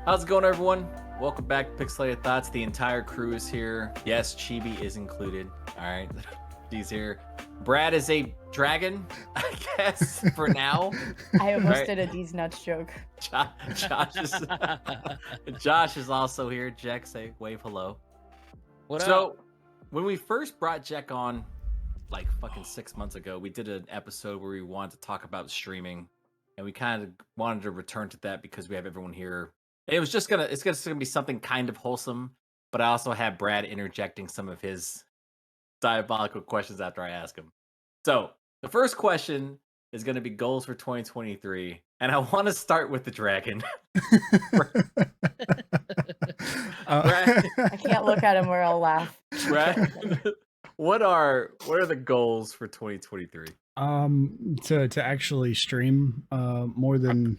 How's it going, everyone? Welcome back to Pixelated Thoughts. The entire crew is here. Yes, Chibi is included. All right, she's here. Brad is a dragon, I guess, for now. I almost Right. did a D's nuts joke. Josh is also here. Jack, say wave hello. What So, up? when we first brought Jack on, like fucking 6 months ago, we did an episode where we wanted to talk about streaming, and we kind of wanted to return to that because we have everyone here. It was just it's gonna be something kind of wholesome, but I also had Brad interjecting some of his diabolical questions after I ask him. So the first question is gonna be goals for 2023, and I want to start with the dragon. Brad, I can't look at him or I'll laugh. Brad, what are the goals for 2023? To actually stream more than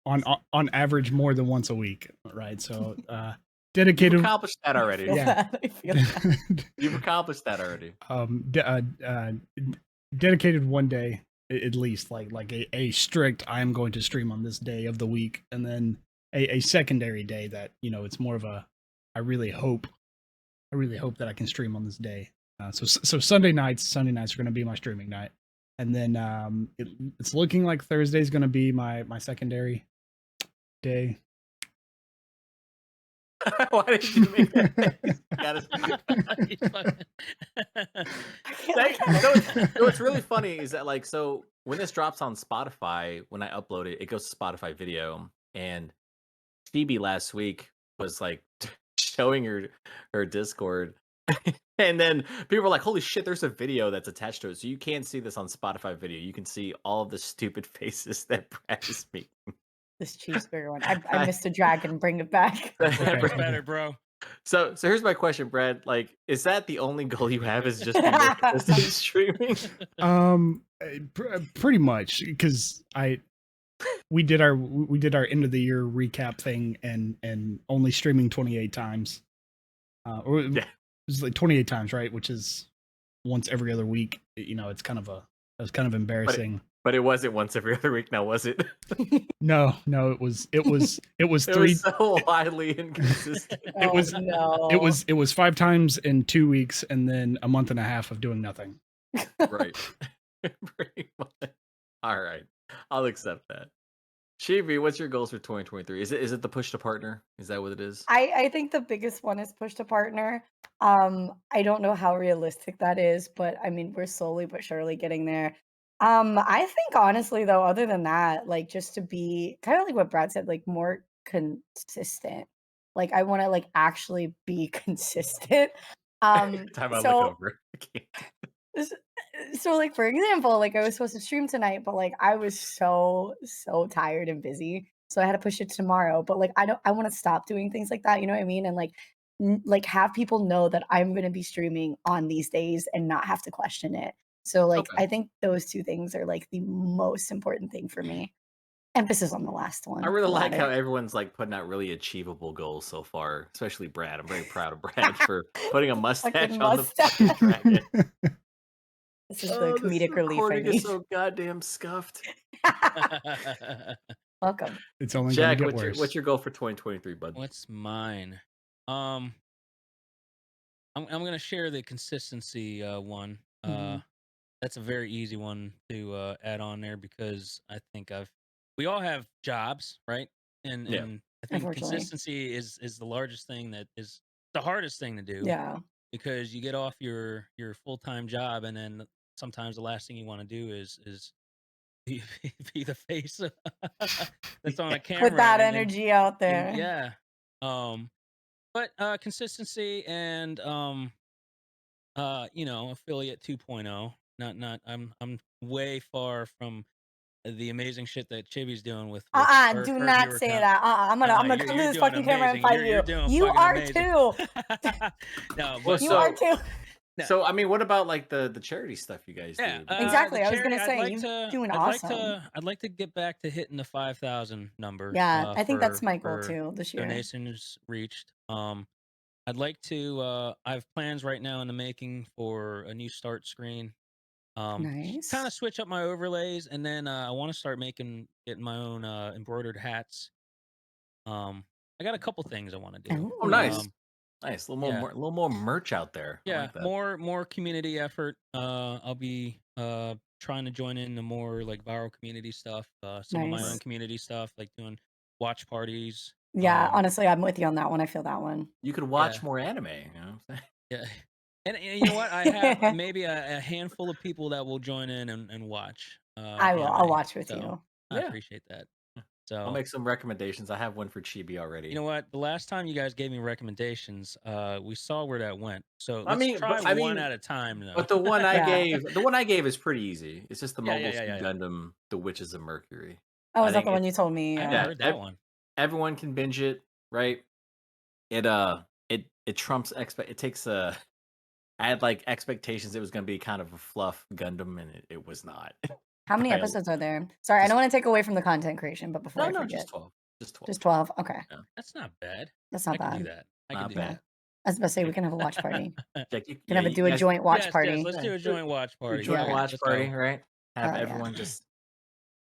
on average more than once a week, right? So You've dedicated. accomplished that already. Yeah. I feel that. You've accomplished that already. Dedicated one day at least, like a strict I am going to stream on this day of the week, and then a secondary day that it's more of a I really hope that I can stream on this day. So Sunday nights are going to be my streaming night, and then it's looking like Thursday is going to be my secondary day. Why did you make that face? What's really funny is that so when this drops on Spotify, when I upload it, it goes to Spotify video, and Phoebe last week was like showing her Discord. And then people were like, holy shit, there's a video that's attached to it. So you can't see this on Spotify video. You can see all of the stupid faces that Brad is making. This cheeseburger one. I missed a dragon. Bring it back. Whatever's better, bro. So here's my question, Brad. Like, is that the only goal you have? Is just be more consistent in streaming? Pretty much, because we did our end of the year recap thing and only streaming 28 times. It was like 28 times, right? Which is once every other week. It's kind of embarrassing. But it wasn't once every other week, now was it? No, it was It three. was so wildly inconsistent. It was 5 times in 2 weeks, and then a month and a half of doing nothing. Right. Pretty much. All right, I'll accept that. Shivi, what's your goals for 2023? Is it the push to partner? Is that what it is? I think the biggest one is push to partner. I don't know how realistic that is, but I mean we're slowly but surely getting there. I think honestly though, other than that, like just to be kind of like what Brad said, like more consistent. Like I want to like actually be consistent. Time I look over. I can't. So like for example, like I was supposed to stream tonight, but like I was so tired and busy, so I had to push it tomorrow. But like I want to stop doing things like that, you know what I mean? And like have people know that I'm going to be streaming on these days and not have to question it. So like Okay. I think those two things are like the most important thing for me. Emphasis on the last one. I really the like how latter. everyone's like putting out really achievable goals so far, especially Brad. I'm very proud of Brad for putting a mustache Fucking on the mustache. fucking dragon. This is the comedic relief I recording is need. so goddamn scuffed. Welcome. It's only Jack, going to get worse. what's your goal for 2023, bud? What's mine? I'm gonna share the consistency one. Mhm. That's a very easy one to add on there because I think we all have jobs, right? And Yeah. and I think Unfortunately. consistency is the largest thing that is the hardest thing to do Yeah. because you get off your full-time job and then sometimes the last thing you want to do is be, be the face that's on a camera. Put that and then- energy out and there. yeah. But consistency and affiliate 2.0. Not I'm way far from the amazing shit that Chibi's doing with her Do her not viewer say count. that. I'm gonna You're come to this doing fucking camera and amazing. fight You're you. doing You fucking are amazing. too. No, Well, but You are too. No. So I mean, what about like the charity stuff you guys yeah, do? Exactly, the I was gonna charity, say, you're doing I'd awesome. I'd like to get back to hitting the 5,000 number. Yeah, I think that's my goal for too this year. donations reached. I'd like to. I have plans right now in the making for a new start screen. Nice. Kind of switch up my overlays, and then I want to start getting my own embroidered hats. I got a couple things I want to do. Oh, nice. Um, Nice. A little yeah. more, a little more merch out there. I Yeah, like that. more community effort. I'll be trying to join in the more like viral community stuff. Some of my own Nice. community stuff, like doing watch parties. Yeah, honestly, I'm with you on that one. I feel that one. You could Yeah, watch more anime. You know what I'm saying? yeah. And you know what? I have maybe a handful of people that will join in and watch I will. I'll anime. watch with So you. I Yeah. appreciate that. I'll So make some recommendations. I have one for Chibi you already. know what? The last time you guys gave me recommendations, we saw where that went. So I let's mean, try but I one mean, at a time though. but the one I Yeah. gave is pretty easy. It's just the Yeah, Mobile yeah, yeah, Suit yeah, yeah. Gundam, The Witches of Mercury. Oh, I is that think the one it, you told me? I haven't Yeah. heard that one. everyone can binge it, right? It it trumps it takes I had like expectations it was gonna be kind of a fluff Gundam, and it was not. How many By episodes are there? Sorry, I just don't want to take away from the content creation, but before I no, forget, just 12. Just 12. just 12. Okay, That's not bad. that's I not can do bad. that. I can Not do Yeah, bad. I was about to say we Like, can have a watch party. like you, We can yeah, have a you do a guys joint watch Yes, party. let's do a joint watch do a party. joint Yeah. watch Let's party, go. right? Have Oh yeah. everyone just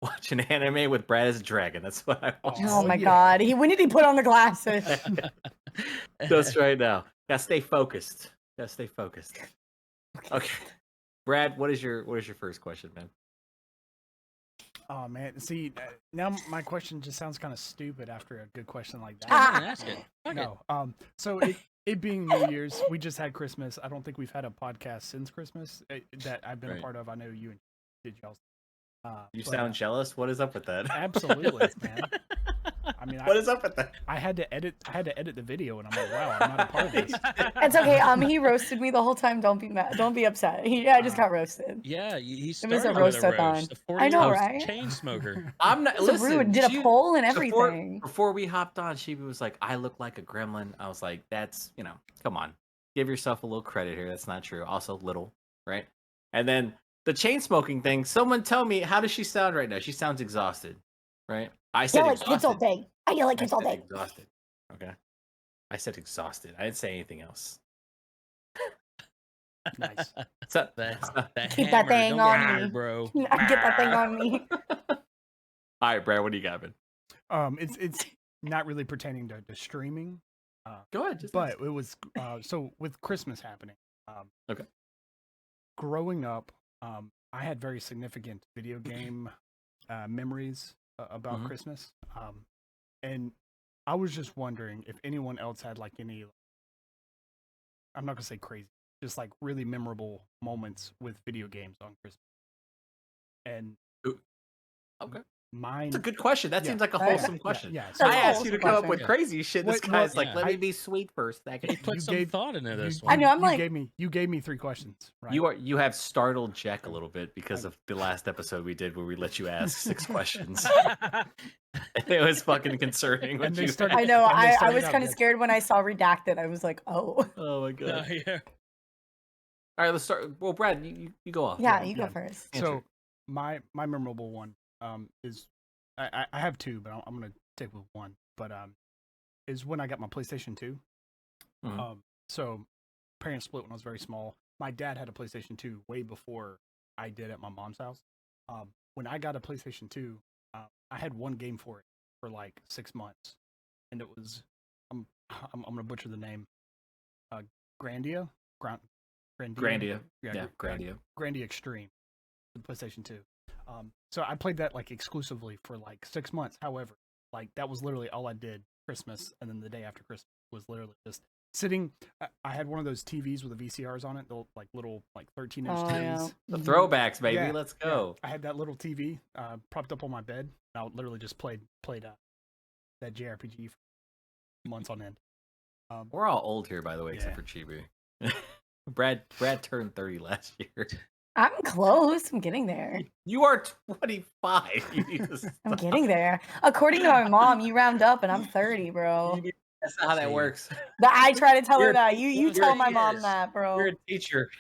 watch an anime with Brad as a dragon. That's what I want. Oh Oh, my yeah. God. When did he put on the glasses? Just right now. Gotta stay focused. Gotta stay focused. Okay. Brad, what is your first question, man? Oh man, see now my question just sounds kind of stupid after a good question like Go ahead and that. ask it. Fuck it. No, so it being New Year's, we just had Christmas. I don't think we've had a podcast since Christmas that I've been a Right. part of. I know you and did y'all. You but, sound jealous. What is up with that? absolutely, man. I mean, What is up with that? I had to edit the video, and I'm like, wow, I'm not a part of this. It's okay. He roasted me the whole time. Don't be mad. Don't be upset. I just got roasted. Yeah, he It was started a with a roast-a-thon. roast. The I know, 40-year-old right? chain smoker. I'm not. So Listen, rude. Did a poll and before, everything. before we hopped on, she was like, "I look like a gremlin." I was like, "That's come on, give yourself a little credit here. That's not true. Also, little, right?" And then the chain smoking thing. Someone tell me, how does she sound right now? She sounds exhausted, right? I said Yell at kids all exhausted. day. I yell at I kids all said day. exhausted. Okay. I said exhausted. I didn't say anything else. Nice. So, The Keep that hammer. thing Don't on get me. hammered, bro. I get that thing on me. all right, Brad, what do you got, man? It's not really pertaining to streaming. Go ahead. Just But it was so with Christmas happening. Okay. Growing up, I had very significant video game memories about Mhm. Christmas, and I was just wondering if anyone else had like any. I'm not gonna say crazy, just like really memorable moments with video games on Christmas. And okay. mine. That's a good question. That Yeah. seems like a Yeah, wholesome question. Yeah. That's I a asked you to wholesome come up question. with Yeah. crazy shit. This What- guy's what- like, yeah. let me be sweet first. He put You some gave- thought into this you, one. I know, I'm you like- gave me 3 questions, right? You have startled Jack a little bit because of the last episode we did where we let you ask 6 questions. It was fucking concerning. And What they you started- I know. And they I started was out kind of good. scared when I saw redacted. I was like, oh. Oh my god. Yeah. All right, let's start. Well, Brad, you go off. Yeah, you go yeah. first. Answer. So my memorable one is I have 2, but I'm gonna take with one. But is when I got my PlayStation 2. Mhm. So parents split when I was very small. My dad had a PlayStation 2 way before I did at my mom's house. When I got a PlayStation 2, I had one game for it for like 6 months, and it was I'm gonna butcher the name. Grandia. Grandia. Yeah, Grandia. Grandia Extreme, the PlayStation 2. So I played that like exclusively for like 6 months. However, like that was literally all I did Christmas, and then the day after Christmas was literally just sitting. I had one of those TVs with the VCRs on it, the like little like 13-inch Oh, TVs. yeah. The Mhm. throwbacks, baby. Yeah, Let's yeah. go. I had that little TV propped up on my bed. And I literally just played that JRPG for months on end. We're all old here, by the way, except Yeah. for Chibi. Brad turned 30 last year. I'm close. I'm getting there. You are 25. You need to I'm stop. getting there. According to my mom, you round up and I'm 30, bro. That's not how that See. works. I try to tell her You're- that. You you're- tell my she mom is. that, bro. You're a teacher.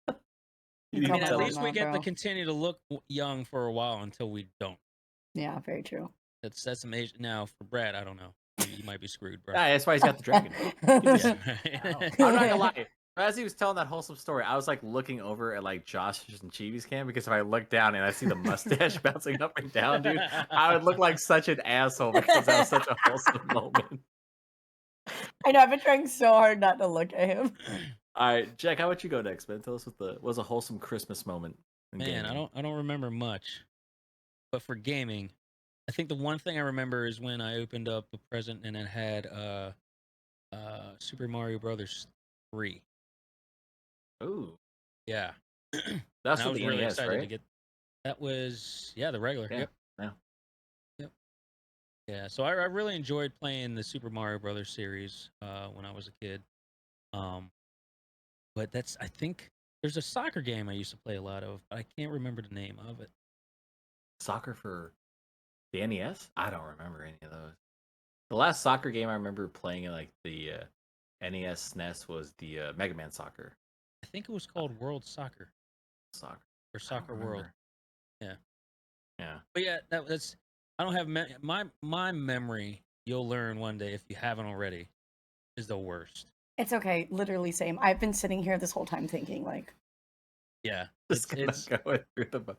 You You I tell need mean, to my at tell mom least her. we that, get to bro. continue to look young for a while until we don't. Yeah, very true. That's amazing. Now for Brad, I don't know. You might be screwed, bro. Yeah, that's why he's got the dragon. Yeah, I'm right. not gonna lie. As he was telling that wholesome story, I was like looking over at like Josh's and Chibi's cam because if I look down and I see the mustache bouncing up and down, dude, I would look like such an asshole because that was such a wholesome moment. I know, I've been trying so hard not to look at him. All right, Jack, how about you go next, man? Tell us what was a wholesome Christmas moment in Man, gaming. I don't remember much, but for gaming, I think the one thing I remember is when I opened up a present and it had Super Mario Brothers 3. Ooh, Yeah. that's And I with was the really NES, excited to right? get that was the regular. Yeah, Yep. yeah. Yep. Yeah. So I really enjoyed playing the Super Mario Brothers series when I was a kid. Um but that's I think there's a soccer game I used to play a lot of, but I can't remember the name of it. Soccer for the NES? I don't remember any of those. The last soccer game I remember playing in like the NES SNES was the Mega Man Soccer. I think it was Uh, called World Soccer Soccer. or I don't Soccer World. remember. Yeah. Yeah. But yeah, that's I don't have my memory. You'll learn one day if you haven't already. Is the worst. It's okay, literally same. I've been sitting here this whole time thinking like, Yeah, Just it's gonna go through the.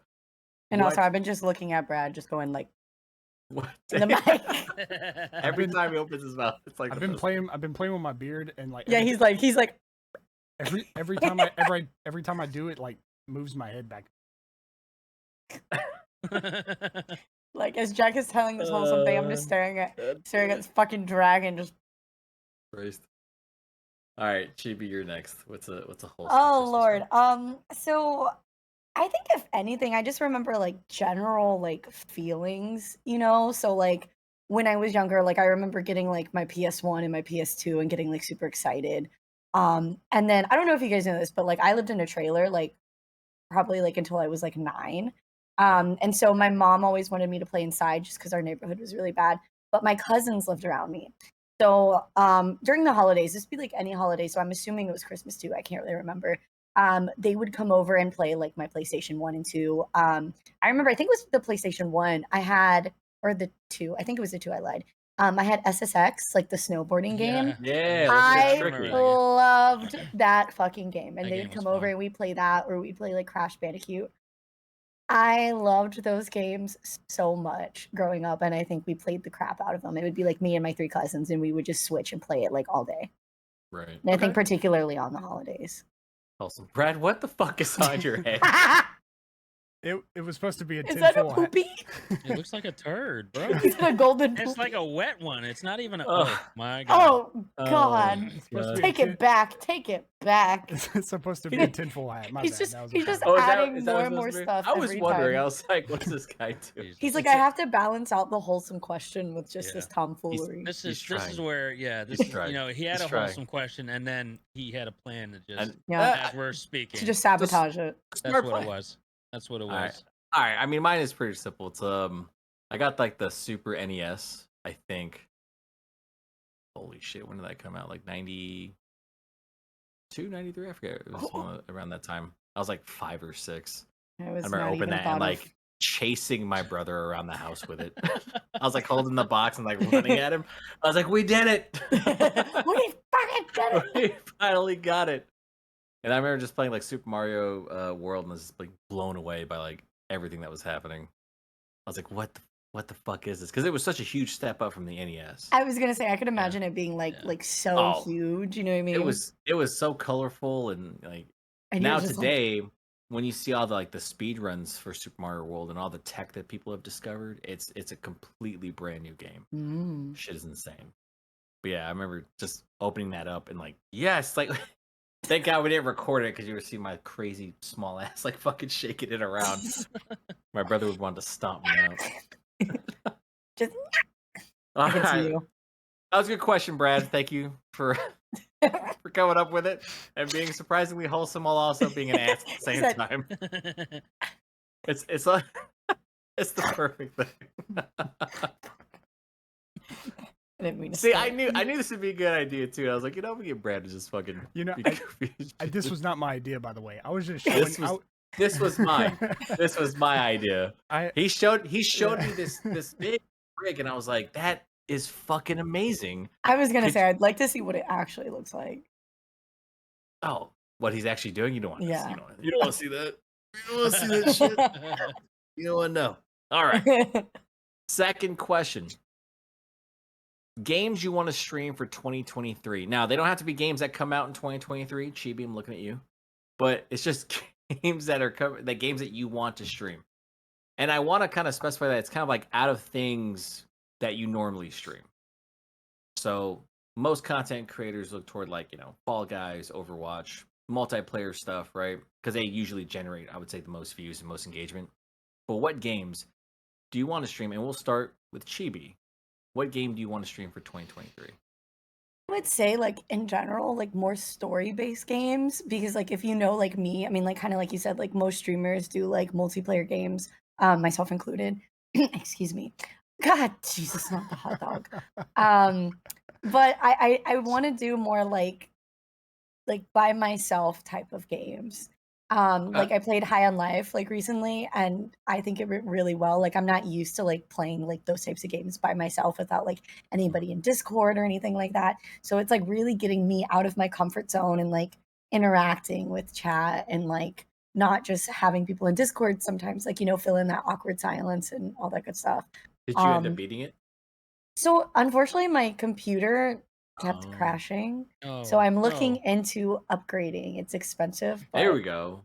and also What? I've been just looking at Brad, just going like What? in the mic. Every been- time he opens his mouth, it's like I've the been most- playing. I've been playing with my beard, and like Yeah, he's like every time I do it, like moves my head back. like as Jack is telling this wholesome thing, I'm just staring at this fucking dragon just Christ. All right, Chibi, you're next. What's a wholesome? oh Christmas lord. moment? So I think if anything, I just remember like general like feelings, you know? So like when I was younger, like I remember getting like my PS1 and my PS2 and getting like super excited. And then I don't know if you guys know this, but like I lived in a trailer like probably like until I was like 9. And so my mom always wanted me to play inside just because our neighborhood was really bad. But my cousins lived around me. So during the holidays, this would be like any holiday. So I'm assuming it was Christmas too. I can't really remember. They would come over and play like my PlayStation 1 and 2. I remember, I think it was the PlayStation 1 I had, or the 2. I think it was the 2 I lied. I had SSX, like the snowboarding game. Yeah, I let's get remember tricky. that game. loved that fucking game. And That they game would was come over fun. and we'd play that, or we'd play like Crash Bandicoot. I loved those games so much growing up, and I think we played the crap out of them. It would be like me and my 3 cousins, and we would just switch and play it like all day. Right. And I think Okay. particularly on the holidays. Wholesome. Brad, what the fuck is on your head? It was supposed to be a Is that a tinfoil hat. poopy? It looks like a turd, bro. Is it a golden poopy? It's like a wet one. It's not even a. Ugh. Oh my god. Oh God! It's supposed to be Take a it back! Take it back! It's supposed to be a tinfoil hat. My He's bad. just That was he's a just comment. Oh, is that adding what more it's and more supposed to be? stuff. I was every wondering. time. I was like, what's this guy do? Jesus. He's like, It's I have to balance out the wholesome question with just Yeah. this tomfoolery. This He's is trying. where this He's is trying. he had He's a trying. wholesome question and then he had a plan to just And Yeah. as we're speaking. To just sabotage it. That's smart what it play. was. That's what it All right. was. All right. I mean, mine is pretty simple. It's I got like the Super NES. I think. Holy shit! When did that come out? Like 92, 93? I forget. It was around that time. I was like 5 or 6. I I was remember not opening even that thought and of. like chasing my brother around the house with it. I was like holding the box and like running at him. I was like, "We did it! We fucking did it! We finally got it!" And I remember just playing like Super Mario World and was just like blown away by like everything that was happening. I was like, what the fuck is this?" Because it was such a huge step up from the NES. I was gonna say I could imagine it being like Yeah. so Oh, huge. You know what I mean? It was so colorful and like And you're now just like, today when you see all the like the speed runs for Super Mario World and all the tech that people have discovered, it's a completely brand new game. mm. Shit is insane. But yeah, I remember just opening that up and like, yes, like thank God we didn't record it because you would see my crazy small ass like fucking shaking it around. My brother would want to stomp me out. Just All I can right. see you. That was a good question, Brad. Thank you for coming up with it and being surprisingly wholesome while also being an ass at the same Said- time. It's like it's the perfect thing. I didn't mean to See, say I it. knew this would be a good idea too. I was like, we get Brad to just fucking. You know, be goofy. this was not my idea, by the way. I was just showing. This was mine. This was my idea. He showed me this big rig, and I was like, that is fucking amazing. I was gonna say I'd like to see what it actually looks like. Oh, what he's actually doing? You don't want to Yeah. see. You don't want to see that. You don't want to see that shit. You don't want to know. All right. Second question. games you want to stream for 2023. Now, they don't have to be games that come out in 2023. Chibi, I'm looking at you. But it's just games that are the games that you want to stream. And I want to kind of specify that it's kind of like out of things that you normally stream. So most content creators look toward like, Fall Guys, Overwatch, multiplayer stuff, right? Because they usually generate, I would say, the most views and most engagement. But what games do you want to stream? And we'll start with Chibi. What game do you want to stream for 2023? I would say, like, in general, like, more story-based games, because, like, if you know, like, me, I mean, like, kind of like you said, like, most streamers do, like, multiplayer games, myself included. Excuse me. God, Jesus, not the hot dog. But I want to do more, like by myself type of games. Like I played High on Life like recently, and I think it went really well. Like I'm not used to like playing like those types of games by myself without like anybody in Discord or anything like that. So it's like really getting me out of my comfort zone and like interacting with chat and like not just having people in Discord sometimes like fill in that awkward silence and all that good stuff. Did you end up beating it? So unfortunately my computer kept Oh. crashing. Oh, So I'm looking no. into upgrading. It's expensive, but There we go.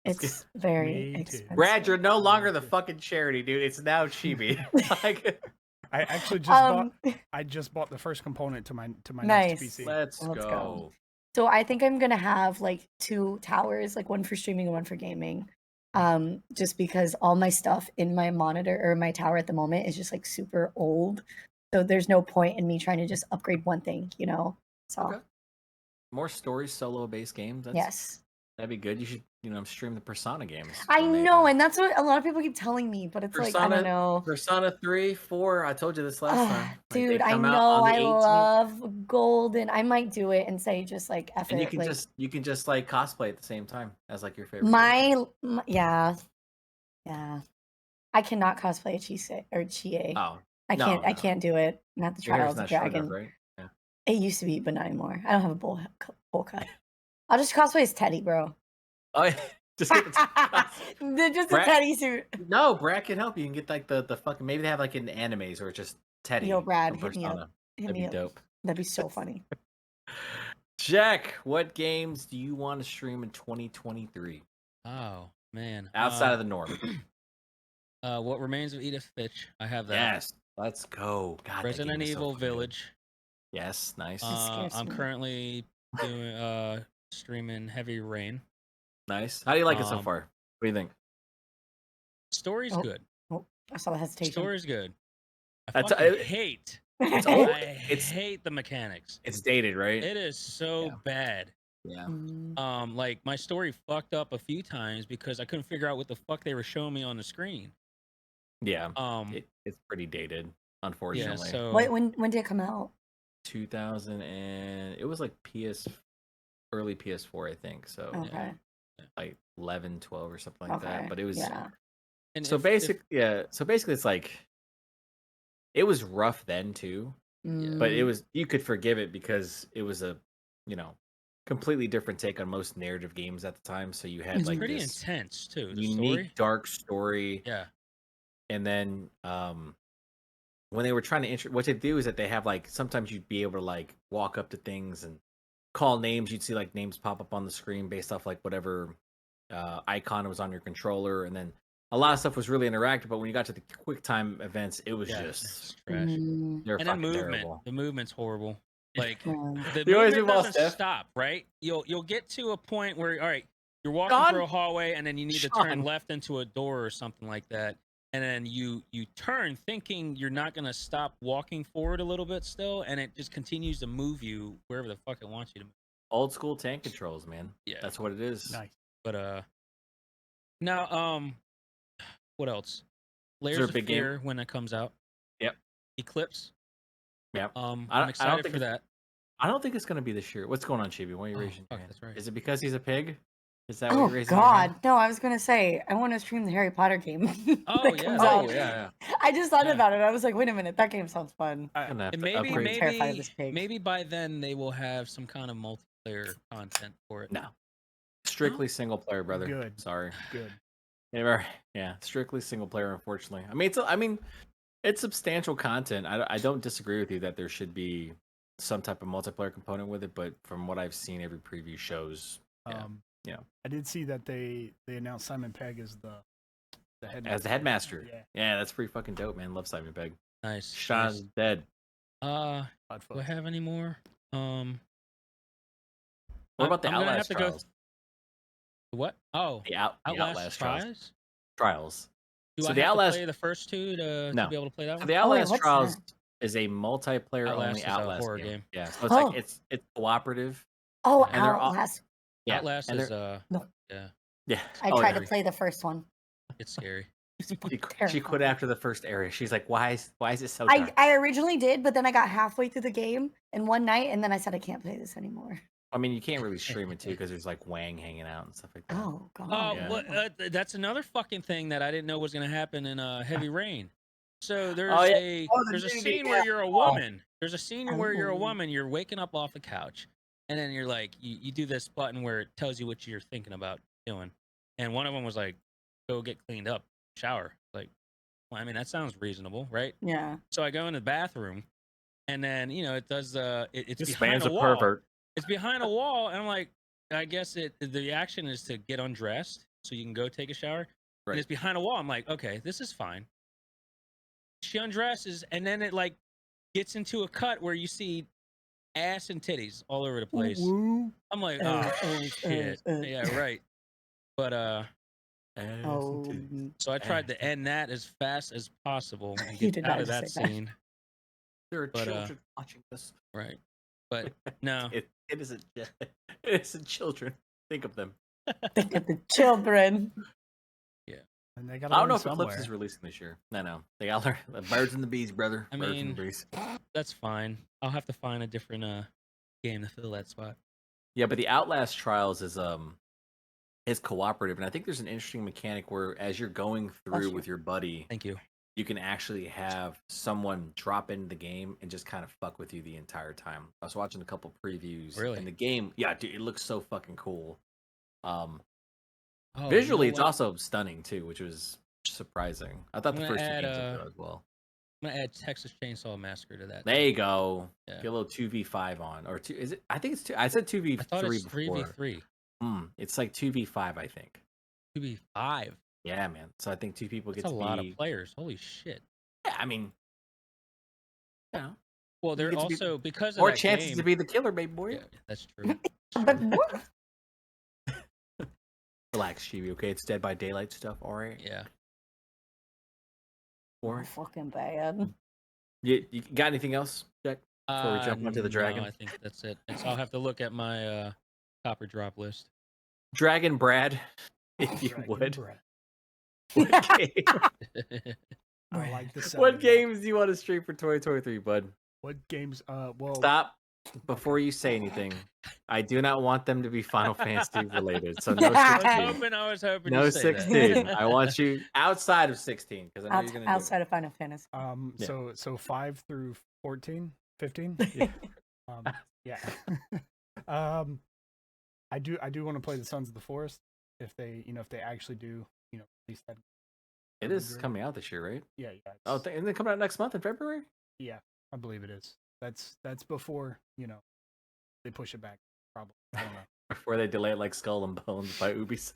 it's very Me too. expensive. Brad, you're no longer the fucking charity, dude. It's now Chibi. Like, I actually just bought the first component to my Nice. next PC. let's Let's go. go. So I think I'm gonna have like 2 towers, like one for streaming and one for gaming. Just because all my stuff in my monitor or my tower at the moment is just like super old. So there's no point in me trying to just upgrade one thing, So Okay. More story solo based games. yes. That'd be good. You should, stream the Persona games. I when they, know, and that's what a lot of people keep telling me, but it's like I don't know. Persona 3, 4. I told you this last time. Like, they Dude, I come out know on the I 18th, love Golden. I might do it and say just like F and it. you can just like cosplay at the same time as like your favorite. Yeah. I cannot cosplay a Chise or Chie. Oh, I no, can't. I no. can't do it. Not the Your hair's Trials of not short Dragon. enough, right? Yeah. It used to be, but not anymore. I don't have a bowl cut. I'll just cosplay as Teddy, bro. Oh, yeah. Just get Just a Brad- Teddy suit. No, Brad can help you. You can get like the fucking, maybe they have like an Animaze or just Teddy. Yo, Brad, from hit me up. Persona. Hit That'd me be up. dope. That'd be so funny. Jack, what games do you want to stream in 2023 Oh, man. outside of the norm? What Remains of Edith Finch. I have that. Yes, let's go. God, that Resident game is so Evil fucking good. Village. Yes, nice, scares I'm me. currently doing streaming Heavy Rain. nice. How do you like it so far? What do you think? Story's good. Oh, I saw the hesitation. Story's good. I That's- fucking it- hate. It's old. I hate the mechanics. It's dated, right? It is so bad. Yeah. Like my story fucked up a few times because I couldn't figure out what the fuck they were showing me on the screen. Yeah. It's pretty dated, unfortunately. Yeah. So when did it come out? 2000 and it was like early PS4, I think. So Okay. like 11, 12 or something like that. But it was and so basically it's like it was rough then too. But it was, you could forgive it because it was a, completely different take on most narrative games at the time. So you had it's like pretty this intense too. The unique story. dark story. Yeah. And then when they were trying to what they do is that they have like, sometimes you'd be able to like walk up to things and call names. You'd see like names pop up on the screen based off like whatever icon was on your controller, and then a lot of stuff was really interactive. But when you got to the quick time events, it was just trash. they're And then fucking movement. terrible. The movement's horrible. Like the You always movement move all doesn't stiff. stop, right? You'll get to a point where all right, you're walking Sean? through a hallway and then you need to turn Sean. left into a door or something like that. And then you turn thinking you're not gonna stop walking forward a little bit still, and it just continues to move you wherever the fuck it wants you to move. Old school tank controls, man. Yeah. That's what it is. Nice. But now what else? there Layers a of big game? Fear when it comes out. Yep. Eclipse. Yep. I'm I don't excited think for that. I don't think it's gonna be this year. What's going on, Chibi? Why are you Oh, raising your fuck, hand? that's right. Is it because he's a pig? Is that why Oh you're raising your hand? God, no! I was gonna say I want to stream the Harry Potter game. Oh, that yeah. comes Oh, out. yeah. I just thought Yeah. about it. I was like, wait a minute, that game sounds fun. I'm gonna have And to maybe upgrade. terrified of this pig. maybe by then they will have some kind of multiplayer content for it. No. Strictly single player, brother. Good. Sorry. Good. Yeah, strictly single player, unfortunately. I mean, It's substantial content. I don't disagree with you that there should be some type of multiplayer component with it, but from what I've seen, every preview shows, yeah, I did see that they announced Simon Pegg as the headmaster. as the headmaster. Yeah. Yeah, that's pretty fucking dope, man. Love Simon Pegg. Nice. Sean's dead. Do I have any more? What about the I'm gonna have Outlast to trials? What? Oh, The Outlast trials. Do So I the have Outlast to play the first two to No. be able to play that So one? the Oh, wait, Outlast what's trials that? is a multiplayer Outlast only is a Outlast horror game. game. Yeah, so it's Oh. like it's cooperative. Oh, And they're all- Outlast. Yeah, Outlast and is they're- No. yeah, yeah. I Oh, tried yeah. to play the first one. it's scary. She quit Terrifying. after the first area. She's like, why is it so I dark? originally did, but then I got halfway through the game in one night, and then I said I can't play this anymore. I mean, you can't really stream it too because there's like Wang hanging out and stuff like that. Oh god. Yeah. Well, that's another fucking thing that I didn't know was gonna happen in Heavy Rain. So there's yeah. a Oh, the there's a nudity, scene yeah. where you're a woman. There's a scene where you're a Oh. woman. You're waking up off the couch, and then you're like, you do this button where it tells you what you're thinking about doing. And one of them was like, go get cleaned up, shower. Like, well, I mean, that sounds reasonable, right? Yeah. So I go in the bathroom, and then it does it's This behind man's a a wall. pervert. It's behind a wall, and I'm like, I guess the action is to get undressed so you can go take a shower. Right. And it's behind a wall. I'm like, okay, this is fine. She undresses, and then it like gets into a cut where you see ass and titties all over the place. Woo. I'm like, oh shit, uh. yeah, right. But Oh. so I tried to end that as fast as possible and You get did out not of that say that. scene. There are But, children watching this. Right. But no. It isn't. It isn't children. Think of them. Think of the children. And they got. I don't know if Eclipse is releasing this year. No. They got the birds and the bees, brother. I Birds mean, and the bees. That's fine. I'll have to find a different game to fill that spot. Yeah, but the Outlast Trials is cooperative, and I think there's an interesting mechanic where as you're going through with your buddy, Thank you. you can actually have someone drop into the game and just kind of fuck with you the entire time. I was watching a couple previews. Really? And the game, yeah, dude, it looks so fucking cool. Oh, Visually, you know it's what? also stunning too, which was surprising. I thought I'm the gonna first two add, games looked good as well. I'm gonna add Texas Chainsaw Massacre to that. There you go. Yeah. Get a little 2v5 on, or two. Is it? I think it's two. I said 2v3 I thought it's before. 3v3. It's like 2v5, I think. 2v5. Yeah, man. So I think two people That's get a to lot be. of players. Holy shit. Yeah, I mean, yeah. Well, they're get to be- also because of More that chances game, to be the killer, baby boy. Yeah, that's true. But what? Relax, Chibi. Okay, it's Dead by Daylight stuff. All right. Yeah. All right. Fucking bad. You got anything else, Jack? Before we jump onto the dragon? No, I think that's it. I'll have to look at my copper drop list. Dragon Brad, if you Dragon would. breath. What, game, I like the sound what of that. games do you want to stream for 2023, bud? What games? Well, Stop before you say anything. I do not want them to be Final Fantasy related. So no 16. I was hoping No you'd say that. 16. I want you outside of 16 because I know you're gonna Outside of Final Fantasy. Yeah. So 5 through 14, 15. Yeah. Yeah. I do want to play the Sons of the Forest if they actually do release that. It is coming out this year, right? Yeah. Oh, isn't it coming out next month in February? Yeah, I believe it is. That's before they push it back. Probably. I don't know. Before they delay it like Skull and Bones by Ubisoft.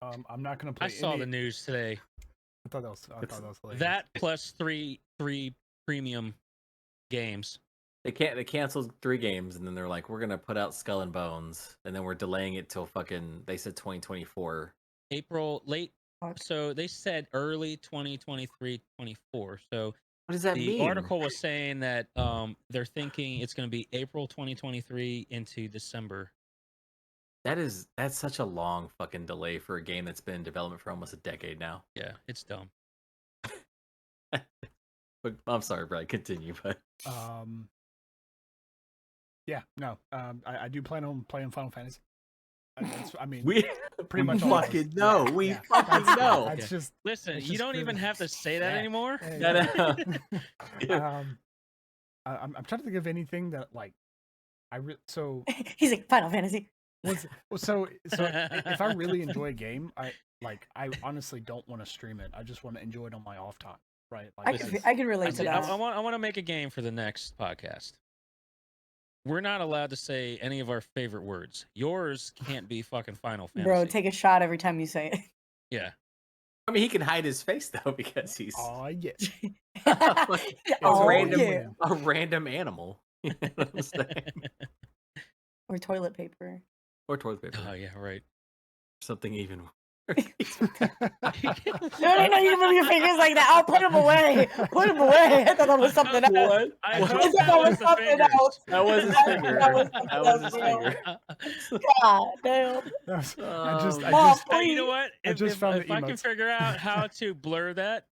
I'm not gonna play. I saw the news today. I thought that was hilarious. That plus three premium games. They canceled 3 games and then they're like, we're gonna put out Skull and Bones, and then we're delaying it till fucking. They said 2024. April late. Fuck. So they said early 2023, 24. So What does that the mean? article was saying that they're thinking it's going to be April 2023 into December. That's such a long fucking delay for a game that's been in development for almost a decade now. Yeah, it's dumb. But I'm sorry, Brad. Continue, but Yeah, no. I do plan on playing Final Fantasy. I mean, we pretty much all of us. fucking know. Yeah, We yeah. fucking know. That's just Listen, it's you just don't even really- have to say that Yeah. anymore. Yeah, Yeah. I'm trying to think of anything that like so He's like Final Fantasy. so if I really enjoy a game, I honestly don't want to stream it. I just want to enjoy it on my off time. right? I this could, is- I could relate to I that. want to make a game for the next podcast. We're not allowed to say any of our favorite words. Yours can't be fucking Final Fantasy. Bro, take a shot every time you say it. Yeah. I mean, he can hide his face though because he's Oh yeah. Oh, random. yeah. a random animal. You know what I'm saying? Or toilet paper. Or toilet paper. Oh yeah, right. Something even worse. No, you move your fingers like that. Oh, put them away. Put them away. I thought that was something else. What? I What? hope thought that that was was the something fingers. else. That was his That finger. was That was his something finger. God damn. Mom, Hey, you know please. what? I just found if the I can emotes. figure out how to blur that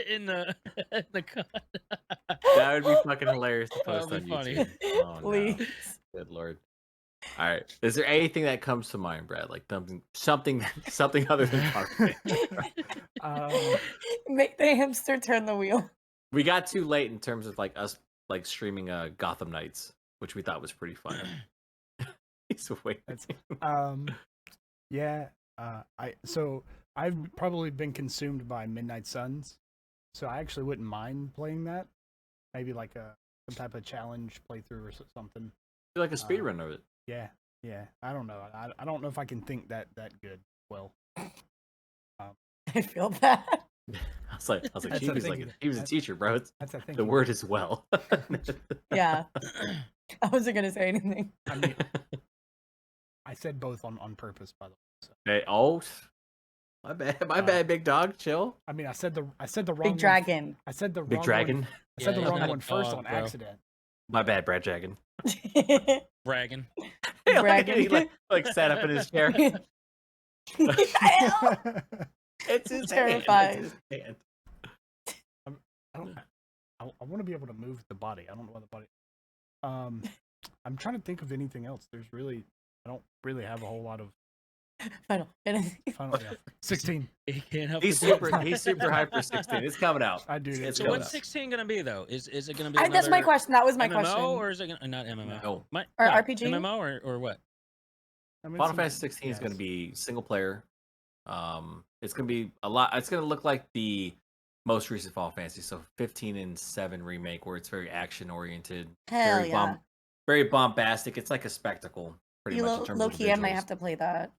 in the That would be fucking hilarious to post That'd on be funny. YouTube. Oh, no. Please. Good lord. All right. Is there anything that comes to mind, Brad? Like something other than Parkway? Make the hamster turn the wheel. We got too late in terms of like us like streaming Gotham Knights, which we thought was pretty fun. He's waiting. Yeah. I've probably been consumed by Midnight Suns, so I actually wouldn't mind playing that. Maybe like some type of challenge playthrough or something. Do like a speed run of it. Yeah. I don't know. I don't know if I can think that good. Well, I feel that. I was like, That's he a was thing. like, he was a teacher, bro. that's I think The word is well. Yeah. I wasn't going to say anything. I mean, I said both on purpose, by the way. So. Hey, oh, my bad, big dog. Chill. I mean, I said the wrong Big one. dragon. I said the Big wrong dragon. One. I said Yeah, the he's wrong not a one first dog, on bro. accident. My bad, Brad Dragon. bragging. Bragging. He like sat up in his chair. It's his Terrified. hand. It's his hand. I want to be able to move the body. I don't know why the body. I'm trying to think of anything else. I don't really have a whole lot of. Final. Yeah, 16. He can't help He's but do it. he's super hyped for 16. It's coming out. I do. It's So coming what's out. 16 gonna be though? Is it gonna be? That's my another question. That was my MMO, question. or is it gonna not MMO? No. Or yeah, RPG? MMO or what? I mean, Final Fantasy 16 is going to be single player. It's going to be a lot. It's going to look like the most recent Final Fantasy, so 15 and 7 remake, where it's very action oriented, Hell yeah. very bombastic. It's like a spectacle, pretty You much in terms low of the key, I might visuals. have to play that.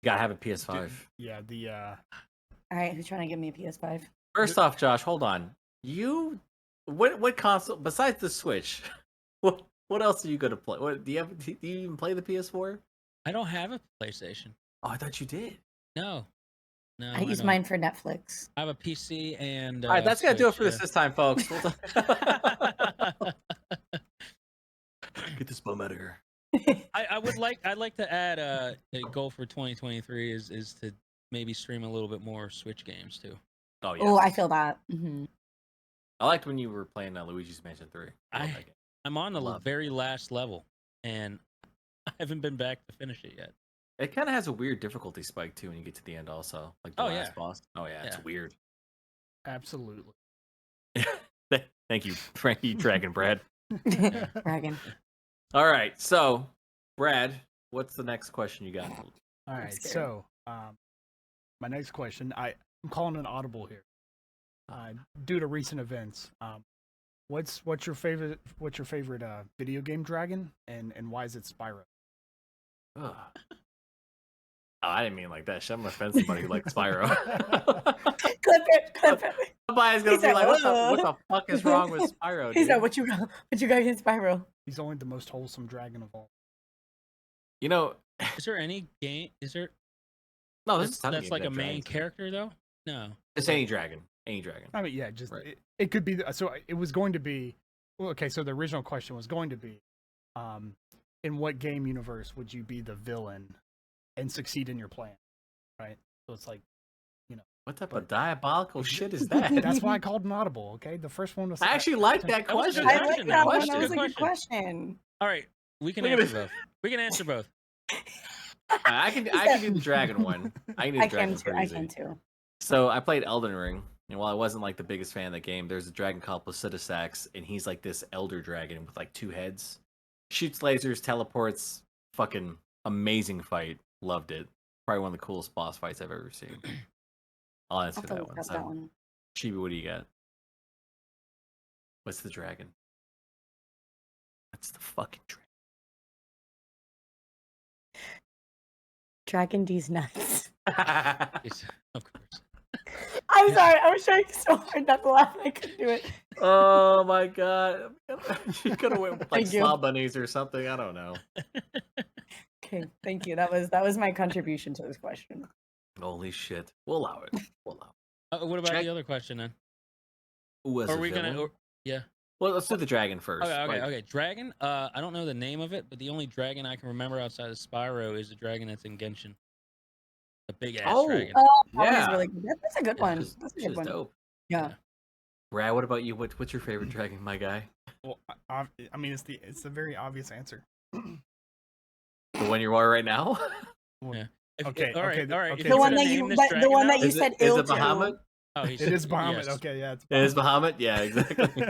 You gotta have a PS5. Yeah, All right, who's trying to give me a PS5? First off, Josh, hold on. What console besides the Switch? What else are you gonna play? What do you even play the PS4? I don't have a PlayStation. Oh, I thought you did. No. I use don't. mine for Netflix. I have a PC and. All right, that's gonna do it for Switch, this time, folks. We'll yeah. Get this bum out of here. I'd like to add a goal for 2023 is to maybe stream a little bit more Switch games too. Oh yeah. Oh, I feel that. Mm-hmm. I liked when you were playing Luigi's Mansion 3. I love that game. I'm on the Love it. very last level and I haven't been back to finish it yet. It kind of has a weird difficulty spike too when you get to the end, also like the last boss. Oh yeah, it's weird. absolutely. Thank you, Frankie Dragon Brad. Dragon. All right, so Brad, what's the next question you got? All right, scared. so my next question, I'm calling an audible here, due to recent events. What's your favorite video game dragon, and why is it Spyro? Ugh. Oh, I didn't mean like that. Shit, I'm gonna offend somebody who likes Spyro. Clip it. Somebody's gonna He be said, like, what the fuck is wrong with Spyro, He dude? said, "What you got against Spyro?" He's only the most wholesome dragon of all. You know, Is there any game? Is there? no, this is That's like a main character though. No. It's any dragon. Any dragon. I mean, yeah, just Right. it could be. So it was going to be. Well, okay, so the original question was going to be, in what game universe would you be the villain and succeed in your plan? Right. So it's like, What type of diabolical shit is that? that's why I called an audible. Okay, the first one was. I actually like that That was a question. good I like question, that though. one. That's a That was a good good question. All right, we can Look at answer this. both. We can answer both. I can do the dragon one. I can do the I dragon can one too. pretty I easy. can too. So I played Elden Ring, and while I wasn't like the biggest fan of the game, there's a dragon called Placidusax, and he's like this elder dragon with like 2 heads. Shoots lasers, teleports, fucking amazing fight. Loved it. Probably one of the coolest boss fights I've ever seen. I'll I'll answer have to that look one. up So, that one. Chibi, what do you got? What's the dragon? What's the fucking dragon? Dragon D's nuts. It's- of course. I'm sorry. I was trying so hard not to laugh. I couldn't do it. Oh my god. You could have went with like Thank you. Slaw Bunnies or something. I don't know. Okay, thank you. That was my contribution to this question. Holy shit. We'll allow it. We'll allow it. What about Check- the other question then? Who was Are a we villain? gonna? Yeah. Well, let's do the dragon first. Okay. Like, Okay. Dragon. I don't know the name of it, but the only dragon I can remember outside of Spyro is the dragon that's in Genshin. The big ass Oh, dragon. Oh, that one is Yeah. really good. That's a good one. Which is- That's a which good is one. dope. Yeah. Brad, what about you? What's your favorite dragon, my guy? Well, I mean, it's the very obvious answer. The one you are right now? Well, If- okay, All right. okay, All right. okay. If The you one were to that you name this but the dragon one now- that you Is it- said is ill it Bahamut? to. Oh, It is Bahamut. yes. Okay, yeah, it's It is Bahamut. Bahamut? Yeah, exactly.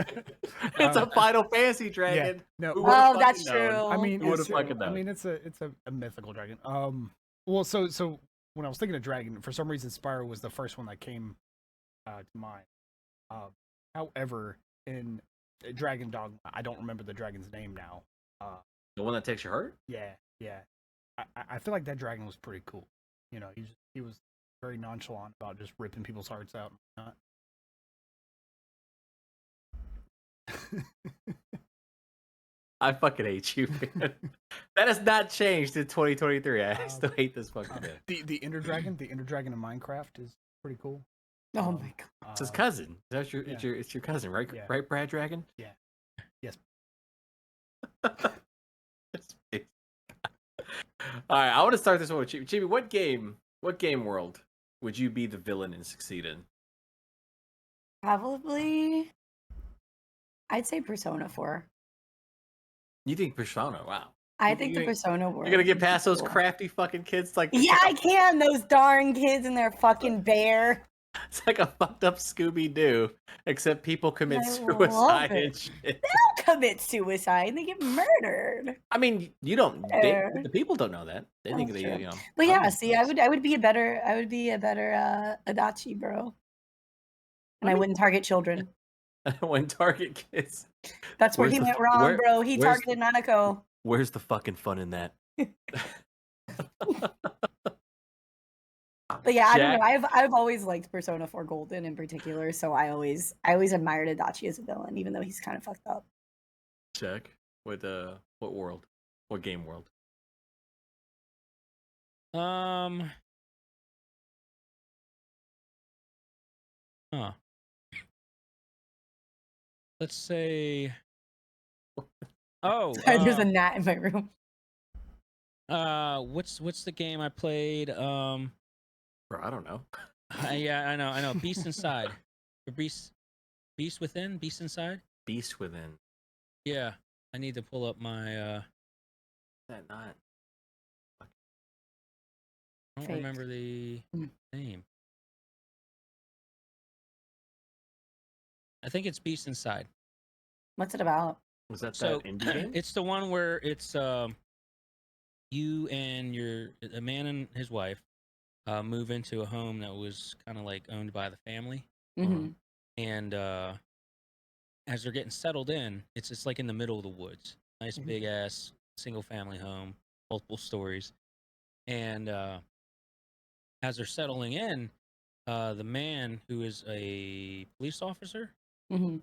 It's a Final Fantasy dragon. No, Who well, would've Oh, that's fucking known? true. I mean, Who would've it's, fucking I known? mean, it's a mythical dragon. Well, so when I was thinking of dragon, for some reason, Spyro was the first one that came to mind. However, in Dragon Dogma, I don't remember the dragon's name now. The one that takes your heart? Yeah. I feel like that dragon was pretty cool. You know, he was very nonchalant about just ripping people's hearts out and whatnot. I fucking hate you, man. That has not changed in 2023. I still hate this fucking man. the Ender Dragon in Minecraft is pretty cool. Oh my god. It's his cousin. That's your, yeah. it's your cousin, right? Yeah. Right, Brad Dragon? Yeah. Yes. All right, I want to start this one with Chibi. Chibi, what game world would you be the villain and succeed in? Probably. I'd say Persona 4. You think Persona? Wow. I think You the gonna- Persona world. You're gonna get would be past those cool. crafty fucking kids like Yeah, I can. Those darn kids and their fucking bear. it's like a fucked up Scooby Doo, except people commit I suicide love it. and shit. Don't commit suicide and they get murdered. I mean, you don't. Fair. The people don't know that. They think That's they, true. you know. But yeah, I'm- see, I would be a better Adachi, bro. And I wouldn't target children. when Target kids. That's where Where's he the- went wrong, where- bro. He where's targeted Nanako. Where's the fucking fun in that? But yeah, I don't Jack? know. I've always liked Persona 4 Golden in particular, so I always admired Adachi as a villain, even though he's kind of fucked up. Check. What world? What game world? Huh. Let's say. Oh. Sorry, there's a gnat in my room. What's the game I played? Bro, I don't know. Yeah, I know. Beast Inside. Or Beast Within? Beast Inside? Beast Within. Yeah. I need to pull up my Is that not? I don't Fake. remember the Mm. name. I think it's Beast Inside. What's it about? Was that So that indie game? it's the one where it's you and a man and his wife move into a home that was kind of like owned by the family, Mm-hmm. and as they're getting settled in, it's like in the middle of the woods, nice Mhm. big ass single family home, multiple stories, and as they're settling in, the man who is a police officer Mm-hmm.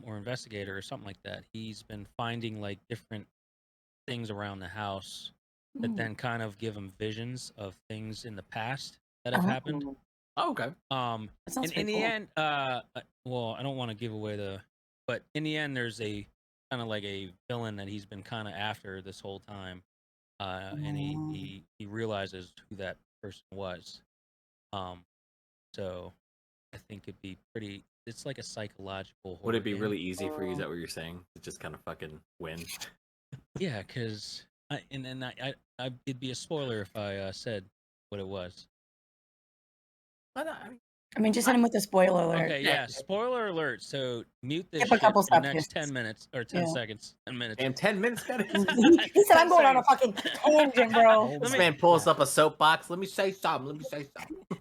or investigator or something like that, he's been finding like different things around the house that then kind of give him visions of things in the past that have happened. Oh, okay. That sounds In pretty the cool. end, well, I don't want to give away but in the end, there's a kind of like a villain that he's been kind of after this whole time, and he realizes who that person was. So I think it'd be pretty. It's like a psychological. Would it horror be game. really easy for you? Is that what you're saying? To just kind of fucking win? Yeah, because it'd be a spoiler if I said what it was. I mean, just hit him with a spoiler alert. Okay, yeah. Spoiler alert. So mute this Skip a shit couple for the next seconds. 10 minutes or 10 Yeah. seconds, 10 minutes. Damn, 10 minutes, got it. He said, "I'm going on a fucking tangent, bro." This man pulls up a soapbox. Let me say something.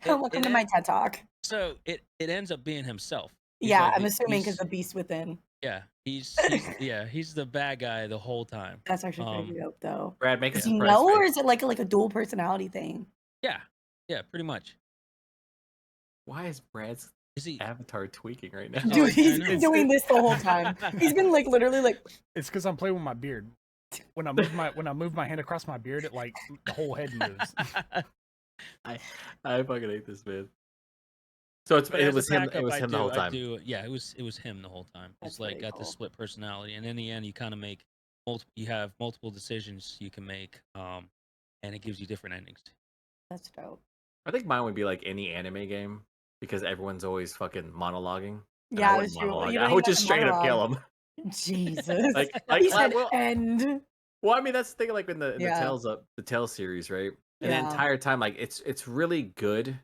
Welcome to my TED Talk. So it ends up being himself. He's Yeah, like- I'm assuming he's- because the beast within. Yeah, he's the bad guy the whole time. That's actually pretty dope, though. Brad, make a Does he surprise know, or face. is it like a dual personality thing? Yeah, pretty much. Why is Brad's Is he? avatar tweaking right now? Dude, I he's know. been doing this the whole time. He's been like literally like. It's because I'm playing with my beard. When I move my hand across my beard, it like the whole head moves. I fucking hate this man. So But it as a was him. It backup, was him the whole time. Yeah, it was him the whole time. That's It's like very got cool. this split personality, and in the end, you kind of make you have multiple decisions you can make, and it gives you different endings. That's dope. I think mine would be like any anime game because everyone's always fucking monologuing. And Yeah, I wouldn't it's true. monologue. You I don't would even just have straight up kill monologue. him. Jesus. like He said well, end. well, I mean that's the thing. Like in the Yeah. Tales series, right? And the Yeah. entire time, like it's really good.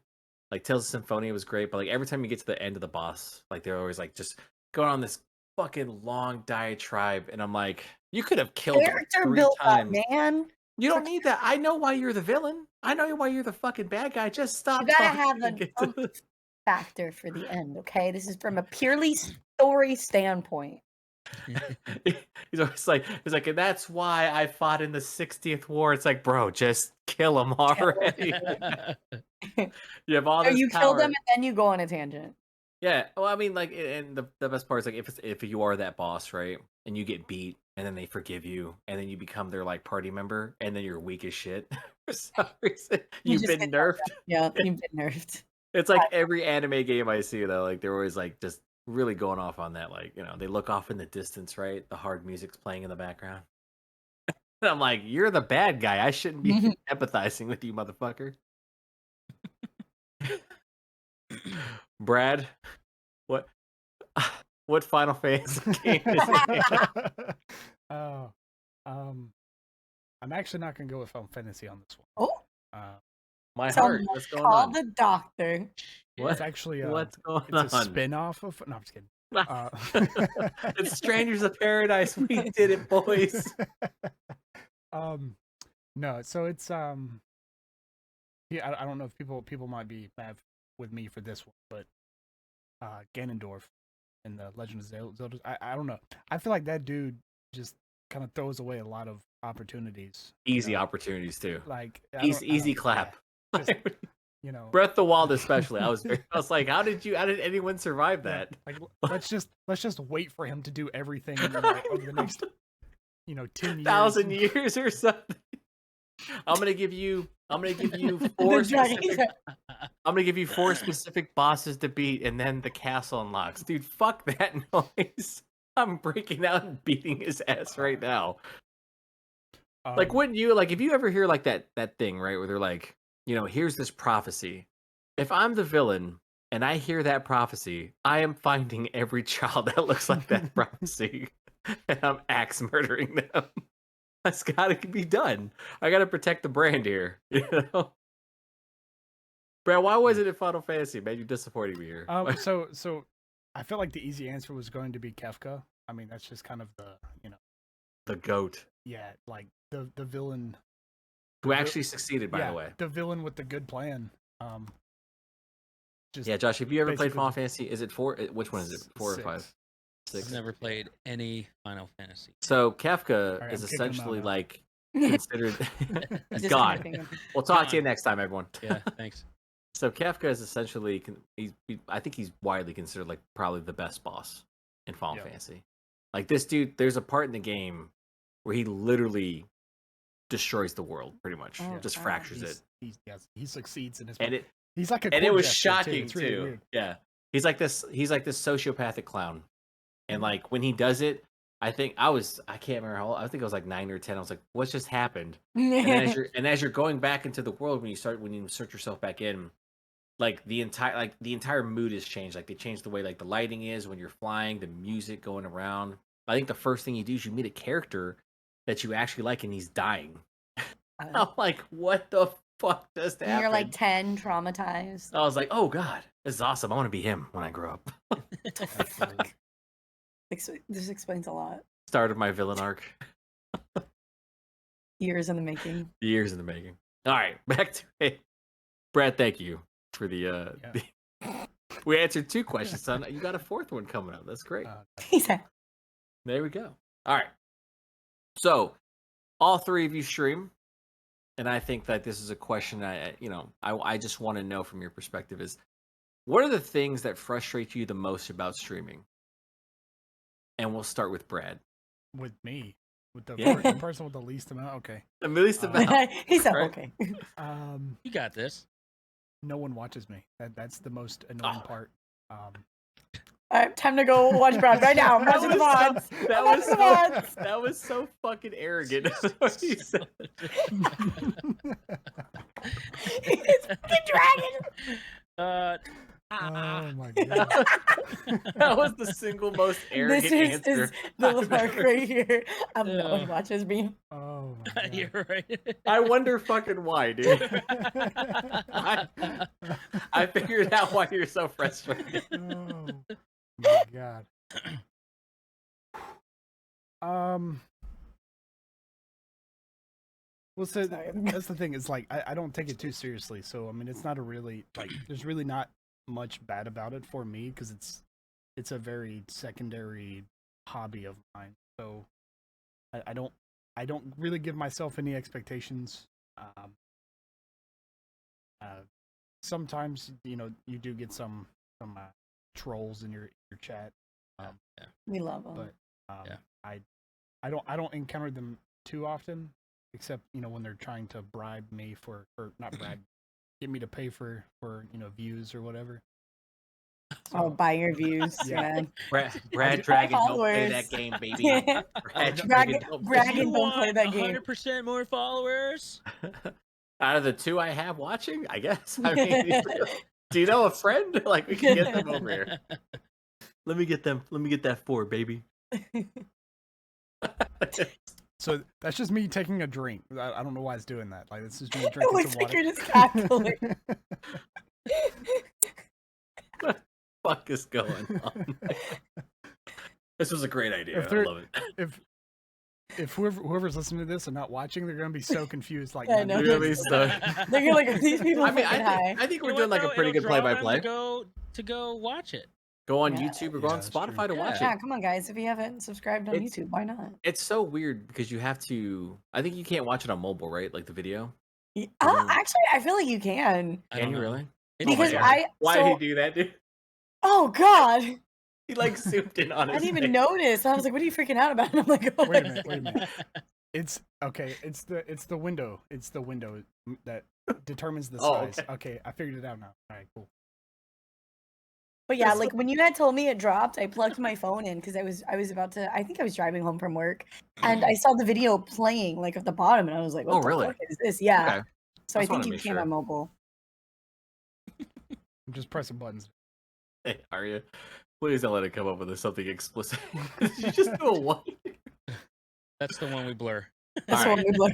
Like Tales of Symphonia was great, but like every time you get to the end of the boss, like they're always like just going on this fucking long diatribe, and I'm like, you could have killed him Character 3 build up, times. man. You don't need that. I know why you're the villain. I know why you're the fucking bad guy. Just stop You gotta talking. have and an get to the- factor for the end, okay? This is from a purely story standpoint. He's always like, and that's why I fought in the 60th war. It's like, bro, just kill him already. You have all So this you power. kill them and then you go on a tangent. Yeah. Well, I mean, like, and the best part is like if you are that boss, right, and you get beat, and then they forgive you, and then you become their like party member, and then you're weak as shit for some reason. You've just been get nerfed. Yeah, you've been nerfed. It's like every anime game I see though, like they're always like just really going off on that. Like, they look off in the distance, right? The hard music's playing in the background. And I'm like, you're the bad guy. I shouldn't be empathizing with you, motherfucker. Brad, what what Final Fantasy game is it? Oh, I'm actually not gonna go with Final Fantasy on this one. Oh, My so heart. What's going call on? the doctor. What? It's actually What's going it's a on? spin-off of. No, I'm just kidding. It's Strangers of Paradise. We did it, boys. No, so it's yeah, I don't know if people might be mad with me for this one, but Ganondorf in the Legend of Zelda. I don't know. I feel like that dude just kind of throws away a lot of opportunities. Easy opportunities too. Like Easy clap. Yeah, just, Breath of the Wild especially. I was like, how did anyone survive that? Like let's just wait for him to do everything over the next 10 years. 1,000 years or something. I'm gonna give you 4 specific. I'm gonna give you 4 specific bosses to beat, and then the castle unlocks. Dude, fuck that noise. I'm breaking out and beating his ass right now. Like, wouldn't you if you ever hear like that thing, right, where they're like, here's this prophecy. If I'm the villain and I hear that prophecy, I am finding every child that looks like that prophecy, and I'm axe murdering them. That's gotta be done. I gotta protect the brand here, Brad, why was it in Final Fantasy? Man, you're disappointing me here. So I felt like the easy answer was going to be Kefka. I mean, that's just kind of the goat. Yeah, like the villain who actually succeeded, by the way. The villain with the good plan. Josh, have you ever played Final Fantasy? Is it 4? Which one is it? 4 or 5? 6. I've never played any Final Fantasy. So Kefka is essentially considered God. We'll talk to you next time, everyone. Yeah, thanks. So Kefka is essentially, I think he's widely considered like probably the best boss in Final Fantasy. Like this dude, there's a part in the game where he literally destroys the world, pretty much, just fractures it. He succeeds in his. He's like a. And it was shocking too. Really weird. Yeah, he's like this sociopathic clown, and like when he does it, I can't remember how old. I think I was like 9 or 10. I was like, what's just happened? And as you're going back into the world, when you insert yourself back in, like the entire mood has changed. Like they changed the way like the lighting is when you're flying, the music going around. I think the first thing you do is you meet a character that you actually like, and he's dying. I'm like, what the fuck just happened? You're like 10, traumatized. I was like, oh god, this is awesome. I want to be him when I grow up. This explains a lot. Started my villain arc. Years in the making. Years in the making. All right, back to it. Brad, thank you for the. We answered 2 questions, son. You got a 4th one coming up. That's great. He said, There we go. All right. So, all three of you stream, and I think that this is a question I just want to know from your perspective is, what are the things that frustrate you the most about streaming? And we'll start with Brad. With me, with the, Yeah. the person with the least amount. Okay. The least amount. He said, Right. okay. You got this. No one watches me. That's the most annoying part. All right, time to go watch Brad right now. I'm watching the VODs. That was so fucking arrogant. What you said. It's fucking dragon. Oh my god. That was the single most arrogant This answer. is the I've mark ever- right here. No Yeah. one watches me. Oh my god. You're right. I wonder fucking why, dude. I figured out why you're so frustrated. Oh my god. Well, so Sorry. that's the thing. It's like I don't take it too seriously. So I mean, it's not a really like. There's really not much bad about it for me because it's a very secondary hobby of mine. So I don't really give myself any expectations. Sometimes you do get some trolls in your chat. We love them. But Yeah. I don't encounter them too often, except when they're trying to bribe me or not bribe, get me to pay for views or whatever. Oh, buy your views. Yeah. Yeah. Brad Dragon don't play followers. that game, baby. Yeah. Brad Dragon- don't Dragon You don't want play that game. 100% more followers? Out of the two I have watching, I guess. I mean, do you know a friend? Like we can get them over here. Let me get them. Let me get that 4, baby. So that's just me taking a drink. I don't know why it's doing that. Like this is me It drinking looks some like water. you're just cackling. Fuck is going on? This was a great idea. If I they're- love it. If whoever's listening to this and not watching, they're gonna be so confused. Like, Yeah, I know. You're gonna be so- They're gonna like, are these people I mean, fucking high? I think we're You know doing what, like a though? pretty It'll good draw them play-by-play. to go watch it. Go on Yeah. YouTube or go on that's true. Spotify to watch Yeah, it. come on, guys. If you haven't subscribed on It's- YouTube, why not? It's so weird because you have to. I think you can't watch it on mobile, right? Like the video. Oh, Mm. actually, I feel like you can. I Can don't you know. really? It Because depends. Why did he do that, dude? Oh God, He like zoomed in on I his didn't even face. notice. I was like, what are you freaking out about? And I'm like, oh, Wait a minute. Wait a minute. It's okay. It's the window. It's the window that determines the Oh, size. Okay, I figured it out now. All right, cool. But yeah, That's like when you had told me it dropped, I plugged my phone in because I was about to. I think I was driving home from work, and I saw the video playing like at the bottom, and I was like, what Oh, the really? fuck is this? Yeah. Okay. So I Just wanna think you make can sure. on mobile. I'm just pressing buttons. Hey, are you? Please don't let it come up with something explicit. Did you just do a one? That's the one we blur. That's the All one we blur.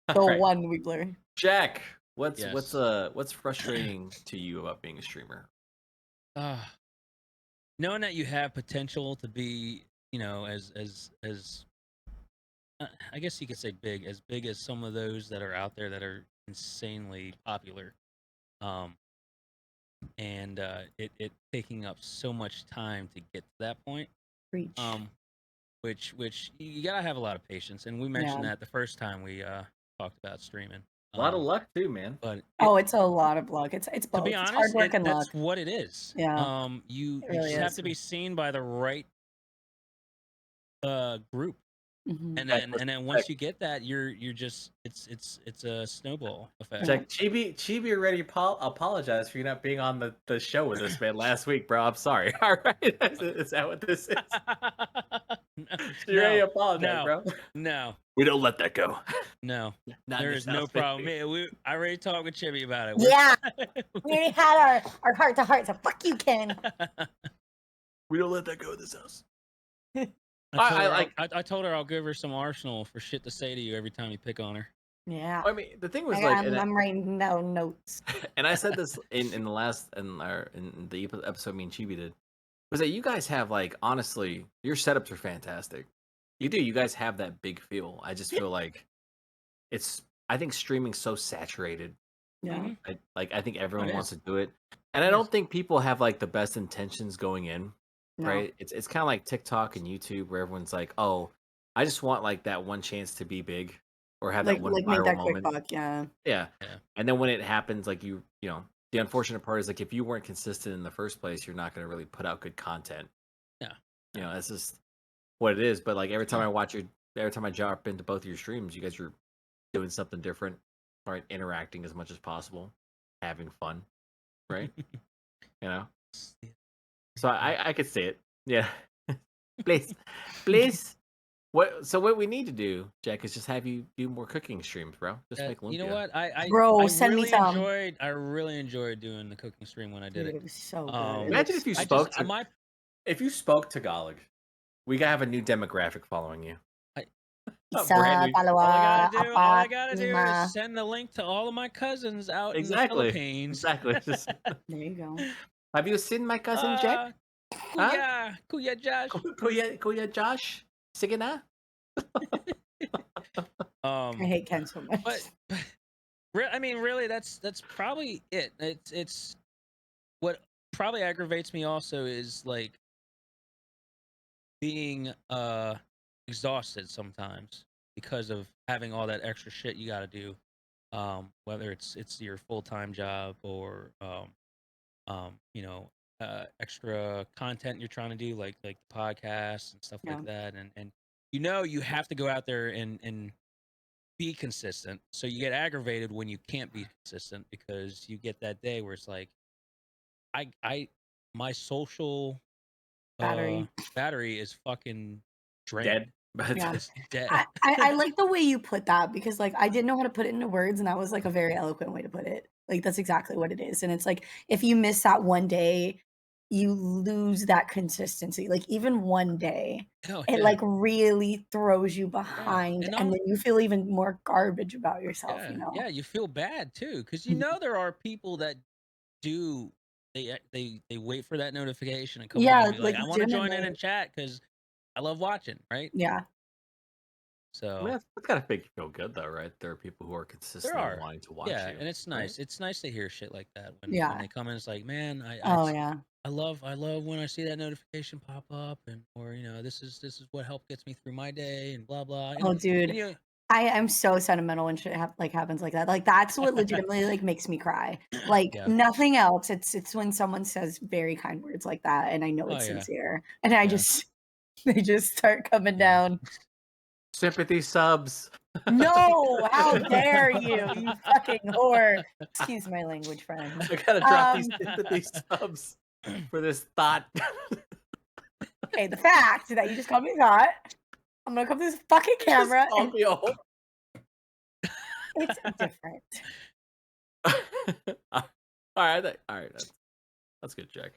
The All right. one we blur. Jack, what's Yes. frustrating to you about being a streamer? Knowing that you have potential to be, as I guess you could say big as some of those that are out there that are insanely popular, and it taking up so much time to get to that point, Reach. which you gotta have a lot of patience, and we mentioned Yeah. that the first time we talked about streaming. A lot of luck too, man. But Oh, it's a lot of luck. It's to both. be It's hard honest, work and luck. that's what it is. Yeah. You It really just have is. to be seen by the right group, Mhm. and then once you get that, you're just it's a snowball effect. Jack, Chibi already apologized for you not being on the show with us, man, last week, bro. I'm sorry. All right, is that what this is? She already apologized, bro. No, We don't let that go. no. Not There in is this no house, problem. baby. I already talked with Chibi about it. Yeah. We already had our heart to heart, so fuck you, Ken. We don't let that go in this house. I told her I'll give her some arsenal for shit to say to you every time you pick on her. Yeah. I mean, the thing was I'm writing down notes. and I said this in the last in the episode me and Chibi did, was that you guys have like honestly your setups are fantastic. You do. You guys have that big feel. I just feel like I think streaming's so saturated. Yeah. Mhm. I think everyone It wants is. to do it, and I It don't is. think people have like the best intentions going in. No. right? It's kind of like TikTok and YouTube where everyone's like, "Oh, I just want like that one chance to be big or have that one Like make viral that quick moment." buck, yeah. Yeah. Yeah. And then when it happens, like you know, the unfortunate part is like if you weren't consistent in the first place, you're not going to really put out good content. Yeah. You know, that's just what it is. But like every time I jump into both of your streams, you guys are doing something different, right? Interacting as much as possible, having fun, right? You know, so I could see it. Yeah, please, please. What we need to do, Jack, is just have you do more cooking streams, bro. Just make lumpia. You know what? Bro, send me some. I really enjoyed doing the cooking stream when I did Dude, it. it was so good. Imagine if you I spoke just to my if you spoke Tagalog, we gotta have a new demographic following you. Isa, Brand new- all I dalawa, gotta do apat, is 5. send the link to all of my cousins out in the Exactly. Philippines. Exactly. Just, There you go. have you seen my cousin Jack? Kuya Josh. Kuya Josh? Sige na. I hate Ken so much. But I mean, really, that's probably it. It's what probably aggravates me also is like being exhausted sometimes because of having all that extra shit you got to do, whether it's your full-time job or you know, extra content you're trying to do, like the podcasts and stuff Yeah. like that, and you know you have to go out there and be consistent. So you get aggravated when you can't be consistent because you get that day where it's like, my social battery is fucking drained. Dead. Yeah. It's dead. I like the way you put that because like I didn't know how to put it into words and that was like a very eloquent way to put it. Like that's exactly what it is. And it's like if you miss that one day, you lose that consistency. Like even one day, Oh, it yeah. like really throws you behind And and then you feel even more garbage about yourself, yeah, you know. yeah, you feel bad too because you Mhm. know there are people that do they wait for that notification and come Yeah, up and be like, like I want to join in legitimately. and chat because I love watching, right? Yeah. I mean, So that's gotta make you feel good, though, right? There are people who are there consistently are, wanting to watch yeah, you. and it's right? nice. It's nice to hear shit like that when Yeah. they come in. It's like, man, Oh yeah. I love when I see that notification pop up and or you know this is what help gets me through my day and blah blah. Oh dude. And you I am so sentimental when shit happens like that. Like that's what legitimately like makes me cry. Like Yeah. nothing else. It's when someone says very kind words like that, and I know Oh, it's yeah. sincere, and I Yeah. just they just start coming down. Sympathy subs. No, how dare you, you fucking whore! Excuse my language, friend. I gotta drop these sympathy subs for this thought. Okay, the fact that you just called me thought. I'm gonna come to this fucking camera. Just call And me a whole- it's different. All right, that's good, Jack.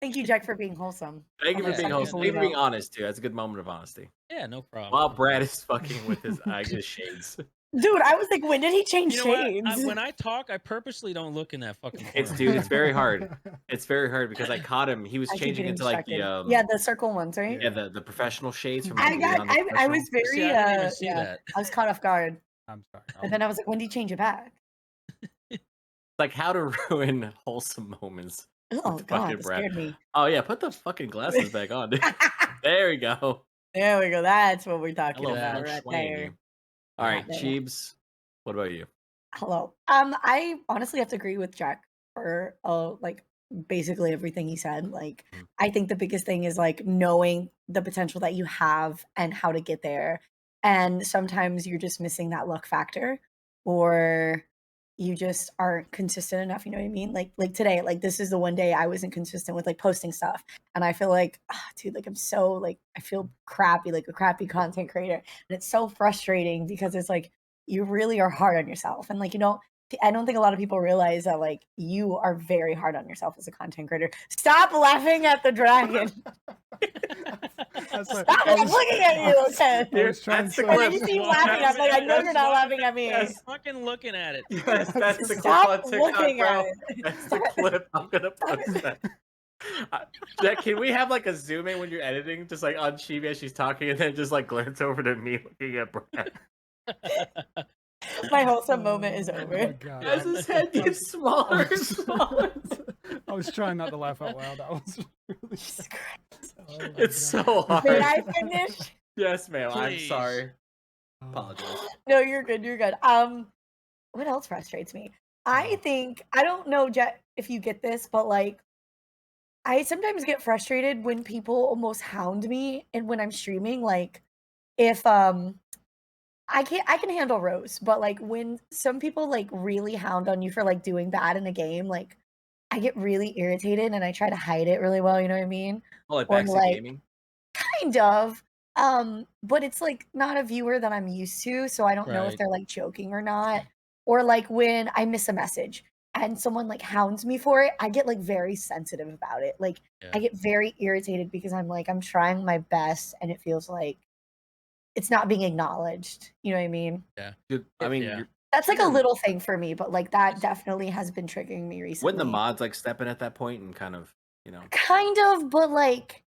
Thank you, Jack, for being wholesome. Thank you I'm for being gonna honest. suck Thank you for people being honest too. That's a good moment of honesty. Yeah, no problem. While Brad is fucking with his shades. Dude, I was like, when did he change You know what? shades? When I talk, I purposely don't look in that fucking corner. It's very hard. It's very hard because I caught him. He was I keep changing getting into like distracted. the yeah, the circle ones, right? yeah the professional shades from I like got. Leon the I Professional. was very. See, I didn't even see yeah, that. I was caught off guard, I'm sorry. and then I was like, when did you change it back? Like how to ruin wholesome moments. Oh with god, fucking that Brad. scared me. Oh yeah, put the fucking glasses back on, dude. There we go. There we go. That's what we're A talking little about feng right shui in there. you. All right, Right there. Cheebs. What about you? Hello. I honestly have to agree with Jack for like basically everything he said. Like Mhm. I think the biggest thing is like knowing the potential that you have and how to get there. And sometimes you're just missing that luck factor or you just aren't consistent enough, you know what I mean? Like today, like this is the one day I wasn't consistent with like posting stuff. And I feel like, dude, like I'm so like I feel crappy, like a crappy content creator. And it's so frustrating because it's like you really are hard on yourself. And like, you know, I don't think a lot of people realize that like you are very hard on yourself as a content creator. Stop laughing at the dragon. That's what- Stop! I I'm was- looking at you. Okay. I was trying That's the so And clip. then you keep Well, laughing. I'm like, I know that's you're not why- laughing at me. Yes. Fucking looking at it. Yes, that's the clip Stop on TikTok, looking bro. at it. That's the clip. I'm gonna post that. Jack, can we have like a zoom in when you're editing, just like on Chibi as she's talking, and then just like glance over to me looking at Brad My wholesome moment is Oh my over. God. as his head gets smaller and smaller. I was trying not to laugh out loud. Jesus Christ. Oh my It's God. so hard. May I finish? Yes, ma'am. I'm Please. sorry. Oh. Apologize. No, you're good. You're good. What else frustrates me? I Oh. think I don't know, Jet, if you get this, but like I sometimes get frustrated when people almost hound me and when I'm streaming. Like if I can handle Rose, but like when some people like really hound on you for like doing bad in a game, like I get really irritated and I try to hide it really well, you know what I mean? Oh, like Or backseat like gaming. kind of. But it's like not a viewer that I'm used to, so I don't know if Right. they're like joking or not. Or like when I miss a message and someone like hounds me for it, I get like very sensitive about it. Like Yeah. I get very irritated because I'm like I'm trying my best and it feels like it's not being acknowledged. You know what I mean? Yeah. Dude, I mean, Yeah. That's like a Streamer- little thing for me, but like that It's- definitely has been triggering me recently. wouldn't the mods like step in at that point and kind of, Kind of, but like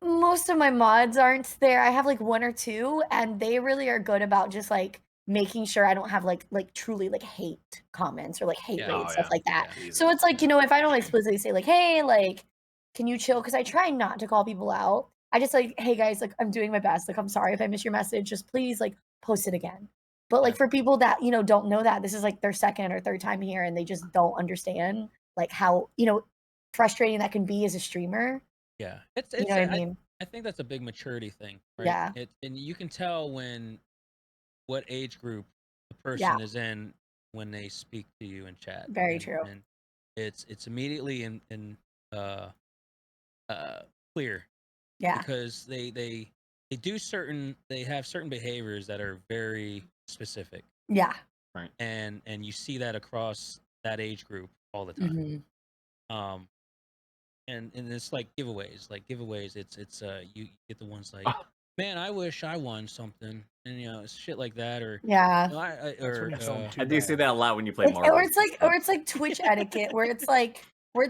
most of my mods aren't there. I have like one or two, and they really are good about just like making sure I don't have like truly like hate comments or like hate Yeah. raids, Oh, stuff yeah. like that. Yeah, So it's like, you know, if I don't explicitly say like, hey, like, can you chill? Because I try not to call people out. I just like, hey guys, like I'm doing my best. Like I'm sorry if I miss your message. Just please like post it again. But like Yeah. for people that, you know, don't know that this is like their second or third time here and they just don't understand like how, you know, frustrating that can be as a streamer. Yeah. It's You know what I mean? I think that's a big maturity thing, right? Yeah. And you can tell when what age group the Yeah. person is in when they speak to you in chat. Very and, true. And it's immediately in uh clear Yeah. because they have certain behaviors that are very specific, Yeah. Right. and you see that across that age group all the time. Mhm. And it's like giveaways. It's you get the ones like, Oh, man, I wish I won something, and you know, shit like that, or Yeah. you know, That's when you feel I do see that a lot when you play Or Marbles. it's like Twitch etiquette where it's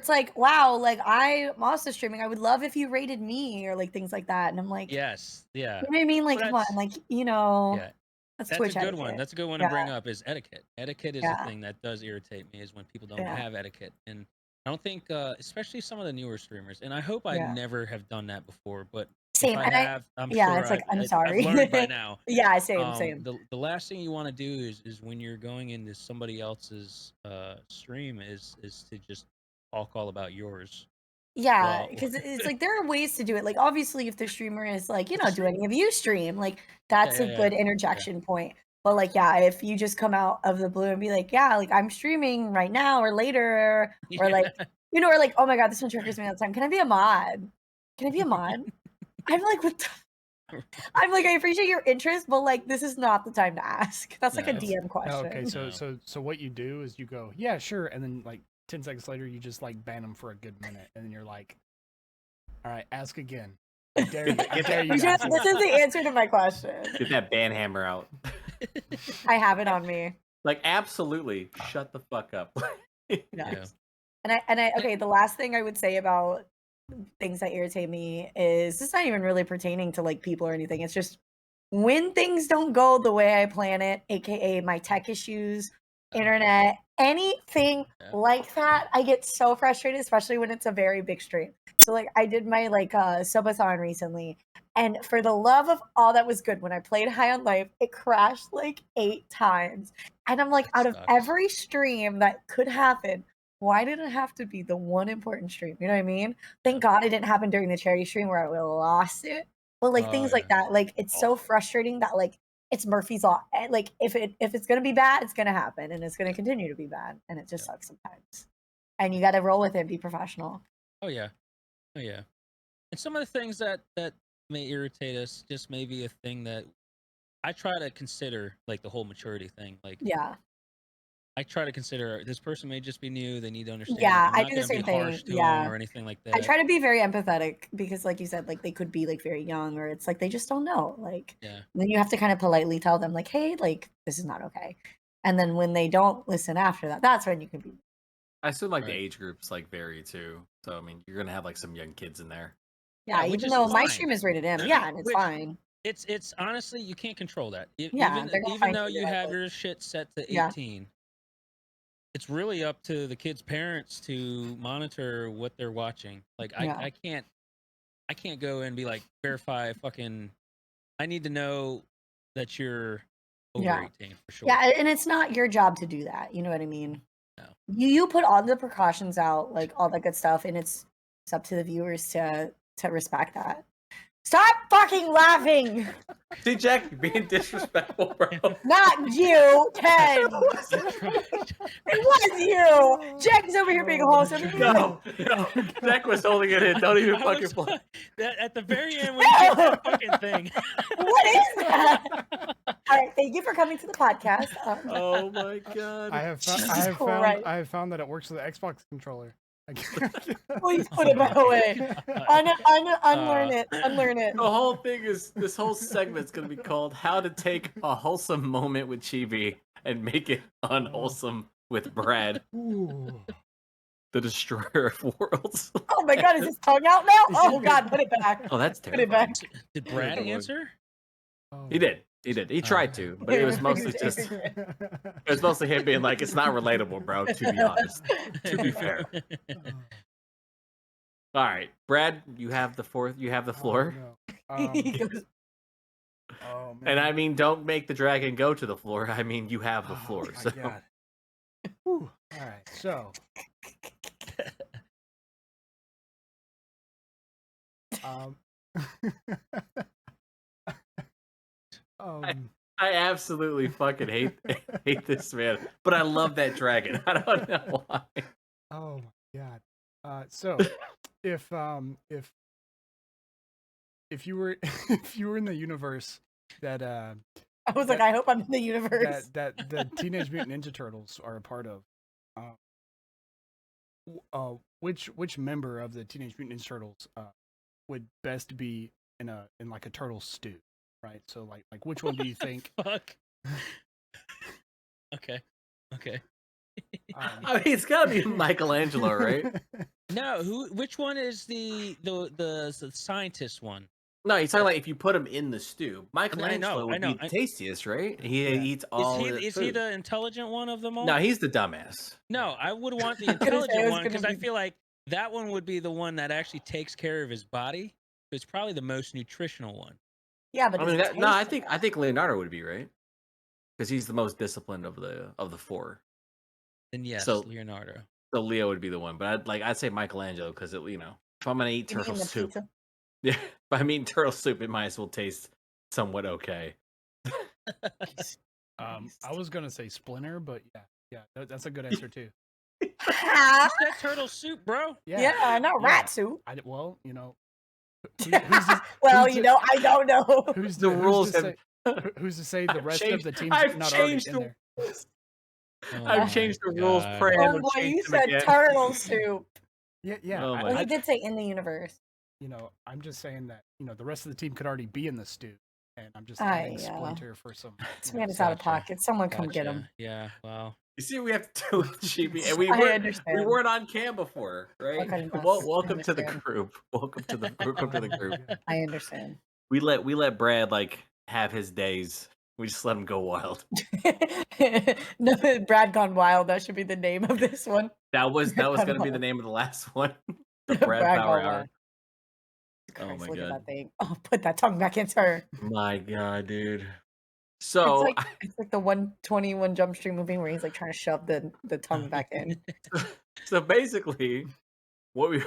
like, wow, like I'm also streaming. I would love if you rated me or like things like that. And I'm like, yes, yeah. you know what I mean? Like, Well, come on, like, you know, yeah, that's that's a Twitch good one. etiquette. That's a good one to Yeah. bring up is etiquette. Etiquette is a Yeah. thing that does irritate me is when people don't Yeah. have etiquette. And I don't think, especially some of the newer streamers, and I hope I Yeah. never have done that before, but if Same. I And have, I'm yeah, sure it's like, I'm I've sorry. learned by now. Yeah, same. The last thing you want to do is when you're going into somebody else's stream is to just talk all about yours. Yeah, Well, because it's like there are ways to do it. Like obviously, if the streamer is like, you know, do stream. any of you stream? Like Yeah, that's a yeah, good yeah. interjection point. But like, yeah, if you just come out of the blue and be like, yeah, like I'm streaming right now or later, or like, Yeah. you know, or like, oh my god, this one triggers me all the time. Can I be a mod? Can I be a mod? I'm like, what the I'm like, I appreciate your interest, but like this is not the time to ask. That's like a No. DM question. Okay, No. so what you do is you go, yeah, sure, and then like 10 seconds later you just like ban them for a good minute, and then you're like, all right, ask again. I dare you. I dare you guys. This is the answer to my question. Get that ban hammer out. I have it on me. Like, absolutely, shut the fuck up. Yeah. And I okay, the last thing I would say about things that irritate me is it's not even really pertaining to like people or anything. It's just when things don't go the way I plan it, aka my tech issues, internet, anything Yeah. like that, I get so frustrated, especially when it's a very big stream. So like I did my like subathon recently, and for the love of all that was good, when I played High on Life, it crashed like 8 times. And I'm like, out of Sucks. every stream that could happen, why did it have to be the one important stream? You know what I mean? Thank God it didn't happen during the charity stream where I would have lost it. But like Oh, things yeah. like that, like it's so frustrating that like it's Murphy's law. Like if it's gonna be bad, it's gonna happen, and it's gonna continue to be bad, and it just sucks sometimes. And you got to roll with it, be professional. Oh yeah. Oh yeah. And some of the things that may irritate us just may be a thing that I try to consider, like the whole maturity thing. Like Yeah, I try to consider this person may just be new. They need to understand. yeah, I'm I not do the going to be same thing. harsh to them Yeah, or anything like I that. try to be very empathetic because, like you said, like they could be like very young, or it's like they just don't know. Like Yeah. then you have to kind of politely tell them, like, hey, like this is not okay. And then when they don't listen after that, that's when you can be. I assume like the Right. age groups like vary too. So I mean, you're gonna have like some young kids in there. Yeah, which even is though my fine. stream is rated M, yeah, and it's Which- fine. It's honestly, you can't control that. Yeah, they're gonna Even find though you you have directly. your shit set to Yeah. 18, it's really up to the kids' parents to monitor what they're watching. Like Yeah. I can't go and be like verify fucking. I need to know that you're over Yeah. 18 for sure. Yeah, and it's not your job to do that. You know what I mean? No. You put all the precautions out, like all that good stuff, and it's up to the viewers to respect that. Stop fucking laughing! See, Jack, you're being disrespectful, bro. Not you, Ken. Right. It was you. Jack's over here being wholesome. No, Jack was holding it in. Don't even I fucking was- play. at the very end when you did that fucking thing. What is that? All right, thank you for coming to the podcast. Oh my god. I have found that it works with the Xbox controller. Please put it back away. Unlearn it. Unlearn it. The whole thing is this whole segment's gonna be called "How to Take a Wholesome Moment with Chibi and Make It Unwholesome with Brad, Ooh. the Destroyer of Worlds." Oh my god, is his tongue out now? Oh god, put it back. Oh, that's Put it terrifying. back. Did Brad Come on. answer? Oh. He did. He tried to, but it was mostly just it was mostly him being like, "It's not relatable, bro." To be honest, to be fair. All right, Brad, you have the fourth. You have the floor. Oh, no. He goes, Oh, man. And I mean, don't make the dragon go to the floor. I mean, you have the Oh, floor. my So God. Whew. All right, so um, I absolutely fucking hate this man, but I love that dragon. I don't know why. oh my God. So if you were if you were in the universe that I was like, I hope I'm in the universe. that the Teenage Mutant Ninja Turtles are a part of, which member of the Teenage Mutant Ninja Turtles would best be in like a turtle stew, right? So like which one do you think? Fuck. Okay. I mean, it's gotta be Michelangelo, right? No, which one is the scientist one? No, he's talking like if you put him in the stew. Michelangelo I would know. be the tastiest, right? He Yeah. eats all Is the he food. the intelligent one of them all? No, he's the dumbass. No, I would want the I was gonna say, intelligent it was one gonna because I be- feel like that one would be the one that actually takes care of his body. It's probably the most nutritional one. Yeah, but I mean, it's I tasty. think Leonardo would be right because he's the most disciplined of the four. Then yes, So- Leonardo. So Leo would be the one, but I'd say Michelangelo because if I'm gonna eat You mean turtle the soup, pizza? yeah, if I'm eating turtle soup, it might as well taste somewhat okay. I was gonna say Splinter, but yeah, that's a good answer too. You said turtle soup, bro. Yeah, not yeah. rat soup. Well, Well, who's you to- know, I don't know. who's The to- rules who's to have- say, who's to say the I've rest changed- of the team's I've not already changed in the there? Oh I've my changed the rules. God. Pray I Oh don't boy, change you them said again. turtle soup. Yeah. Oh my Well, he God. did say in the universe. I'm just saying that the rest of the team could already be in the stew, and I'm just I, adding Splinter for some. This you know, man is out of Gotcha. pocket. Someone come get Gotcha. him. Yeah, wow. You see, what we have to do with Chibi, and I we understand. weren't on cam before, right? Okay, yes, Welcome I to the understand. group. Welcome to the group. I understand. We let Brad have his days. We just let him go wild. No, Brad Gone Wild. That should be the name of this one. That was gonna be the name of the last one. The Brad Power Gone Hour. Wild. Oh Christ, my look at God. that thing. Oh, put that tongue back into her. My God, dude. So It's like the 121 Jump Street movie where he's like trying to shove the tongue back in. so basically, what we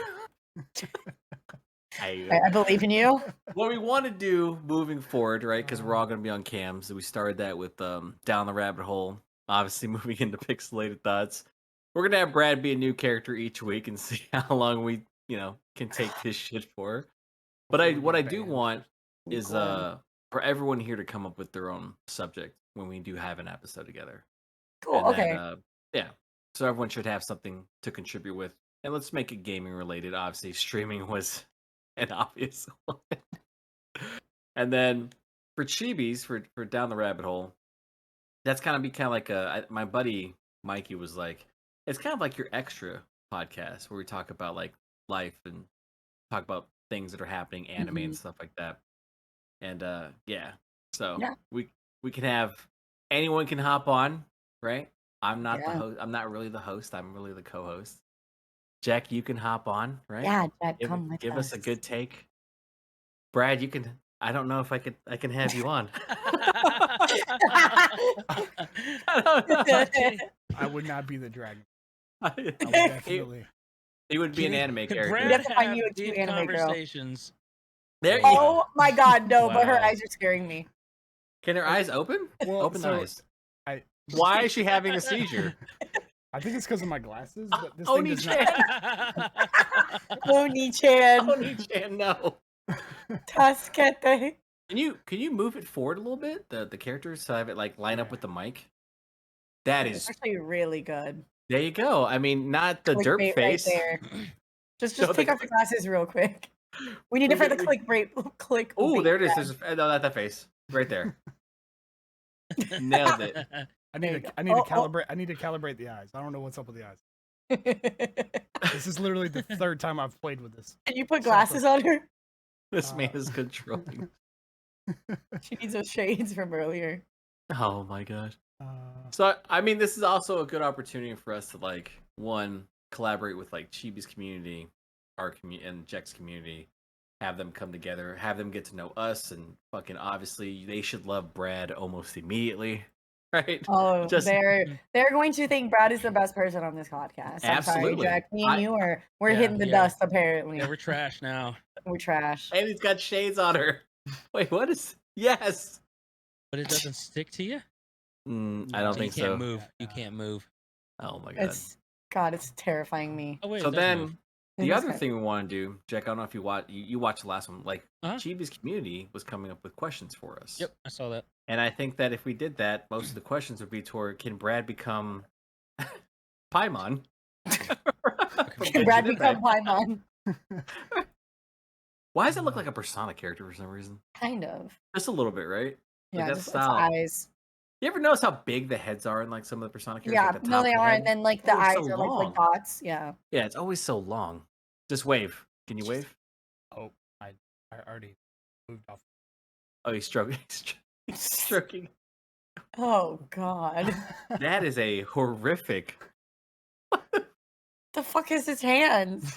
I believe in you. what we want to do moving forward, right? Because we're all going to be on cam. So we started that with Down the Rabbit Hole. Obviously, moving into Pixelated Thoughts. We're gonna have Brad be a new character each week and see how long we can take this shit for. But what I do want is for everyone here to come up with their own subject when we do have an episode together. Cool. And Okay. that, yeah. So everyone should have something to contribute with. And let's make it gaming related. Obviously, streaming was an obvious one. And then for Chibis, for Down the Rabbit Hole, that's kind of like my buddy Mikey was like, it's kind of like your extra podcast where we talk about like life and talk about things that are happening, anime and stuff like that. And yeah. So Yeah. we can have anyone can hop on, right? I'm not the Yeah. host. I'm not really the host. I'm really the co-host. Jack, you can hop on, right? Yeah, Jack, Give, come with give us a us. good take. Brad, you can. I don't know if I can have you on. I don't know. Can- I would not be the dragon. I I would he, definitely. he would be an can- anime can character. We'd Brad have to find have you a cute deep anime girl. conversations? There Oh, you Oh my god, no, but her Wow. eyes are scaring me. Can her eyes open? Well, Open the so eyes. I Why is she having a seizure? I think it's because of my glasses, but this thing does Oni-chan. not. Oni-chan, Oni-chan, no. Tasukete. Can you move it forward a little bit? The characters to have it like line up with the mic. That It's is actually really good. there you go. I mean, not the derp Clickbait right face. there. Just No, the take off the glasses real quick. We need it for the clickbait. Oh, there it is. Brad. There's no, not that face. Right there. Nailed it. I There need you to go. I need to Oh, oh. calibrate. I need to calibrate the eyes. I don't know what's up with the eyes. This is literally the third time I've played with this. Can you put glasses on her? This man is controlling. She needs those shades from earlier. Oh my gosh. Uh, So I mean, this is also a good opportunity for us to like collaborate with like Chibi's community, our community, and Jack's community. Have them come together, have them get to know us, and fucking obviously they should love Brad almost immediately, right? Oh, Just they're going to think Brad is the best person on this podcast. I'm sorry, Absolutely. Jack. Me and you we're Yeah, hitting the yeah. dust apparently. Yeah, we're trash now. We're trash. and he's got shades on her. Wait, what is? Yes. But it doesn't stick to you? I don't So think you can't so. move. You can't move. Oh my god. It's terrifying me. Oh wait, So it does then move. the It is other kind- thing we want to do, Jack, I don't know if you watched the last one. Like Uh-huh. Chibi's community was coming up with questions for us. Yep, I saw that. And I think that if we did that, most of the questions would be toward can Brad become Paimon? Can Brad become Paimon? Why does it look like a Persona character for some reason? Kind of. Just a little bit, right? Yeah, that just its style. eyes. You ever notice how big the heads are in like some of the Persona characters? Yeah, like the no, top they of the are, head? and then like the Oh, it's eyes so are like long. dots. Yeah. Yeah, it's always so long. Just wave. Can you wave? oh, I already moved off. Oh, he's stroking. He's stroking. Oh God. That is a horrific. The fuck is his hands?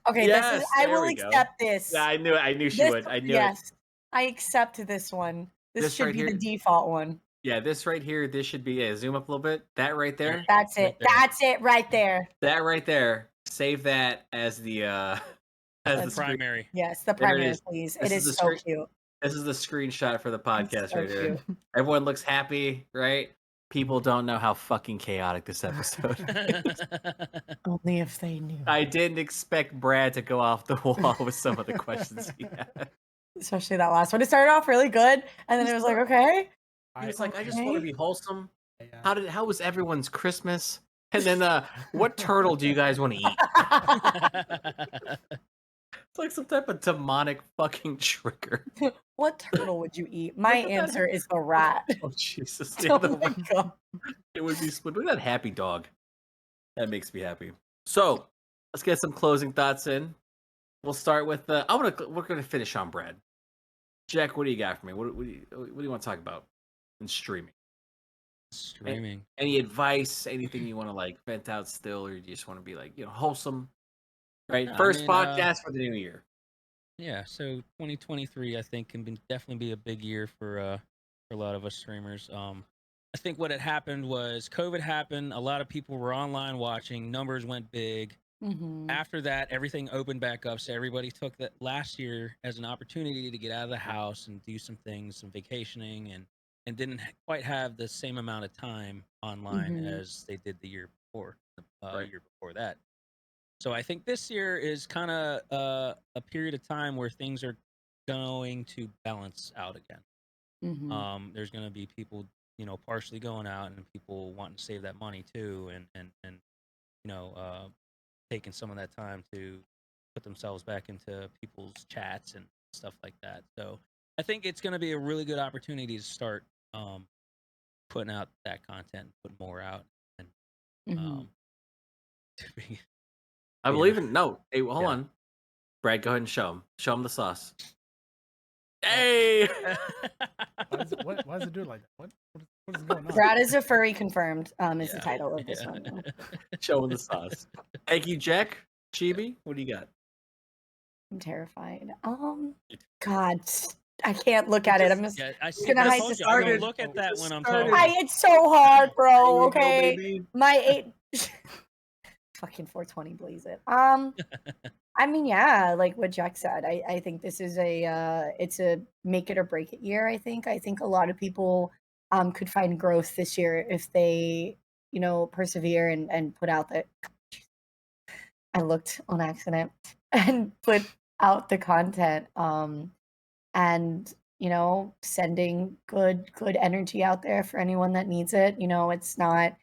Okay, Yes, I there will we go. accept this. Yeah, I knew it. I knew she This- would. I knew it. yes, I accept this one. This This should right be the here- default one. Yeah, this right here. This should be. Yeah, zoom up a little bit. That right there. That's Right it. there. That's it right there. That right there. Save that as the as the That's screen. Primary. Yes, the There it primary, is. please. This It is is the so screen- cute. This is the screenshot for the podcast so right here. cute. Everyone looks happy, right? People don't know how fucking chaotic this episode. is. Only if they knew. I didn't expect Brad to go off the wall with some of the questions he had. Especially that last one. It started off really good, and then it was like, okay. He was like, I just want to be wholesome. I, How was everyone's Christmas? And then what turtle do you guys want to eat? It's like some type of demonic fucking trigger. What turtle would you eat? My Look at that. answer is the rat. Oh Jesus. Yeah, Oh my God. it would be split. Look at that happy dog. That makes me happy. So let's get some closing thoughts in. We'll start with we're gonna finish on Brad. Jack, what do you got for me? What do you want to talk about in streaming? Streaming. Any advice? Anything you want to like vent out still, or you just want to be like wholesome? Right, No, I first mean, podcast for the new year. Yeah, so 2023 I think can definitely be a big year for a lot of us streamers. I think what had happened was COVID happened. A lot of people were online watching. Numbers went big. Mhm. After that, everything opened back up. So everybody took that last year as an opportunity to get out of the house and do some things, some vacationing, and didn't quite have the same amount of time online Mhm. as they did the year before, Right. year before that. So I think this year is kind of a period of time where things are going to balance out again. Mhm. There's going to be people, partially going out and people wanting to save that money too, and taking some of that time to put themselves back into people's chats and stuff like that. So I think it's going to be a really good opportunity to start putting out that content, put more out, and Mhm. to be I Yeah. believe in no. Hey, hold Yeah. on, Brad. Go ahead and show him. Show him the sauce. Hey, why does why is it doing like that? What is going on? Brad is a furry confirmed. Is the Yeah. title of this Yeah. one. Showing the sauce. Thank you, Jack. Chibi, what do you got? I'm terrified. God, I can't look at it. I'm just Yeah, I see. gonna I hide told this you, I don't started- look at it that just when I'm started. talking. it's so hard, bro. There you go, Okay, baby. my 8 fucking 420 blaze it. I mean, yeah, like what Jack said, I think this is it's a make it or break it year. I think a lot of people could find growth this year if they persevere and put out the I looked on accident and put out the content and sending good energy out there for anyone that needs it. It's not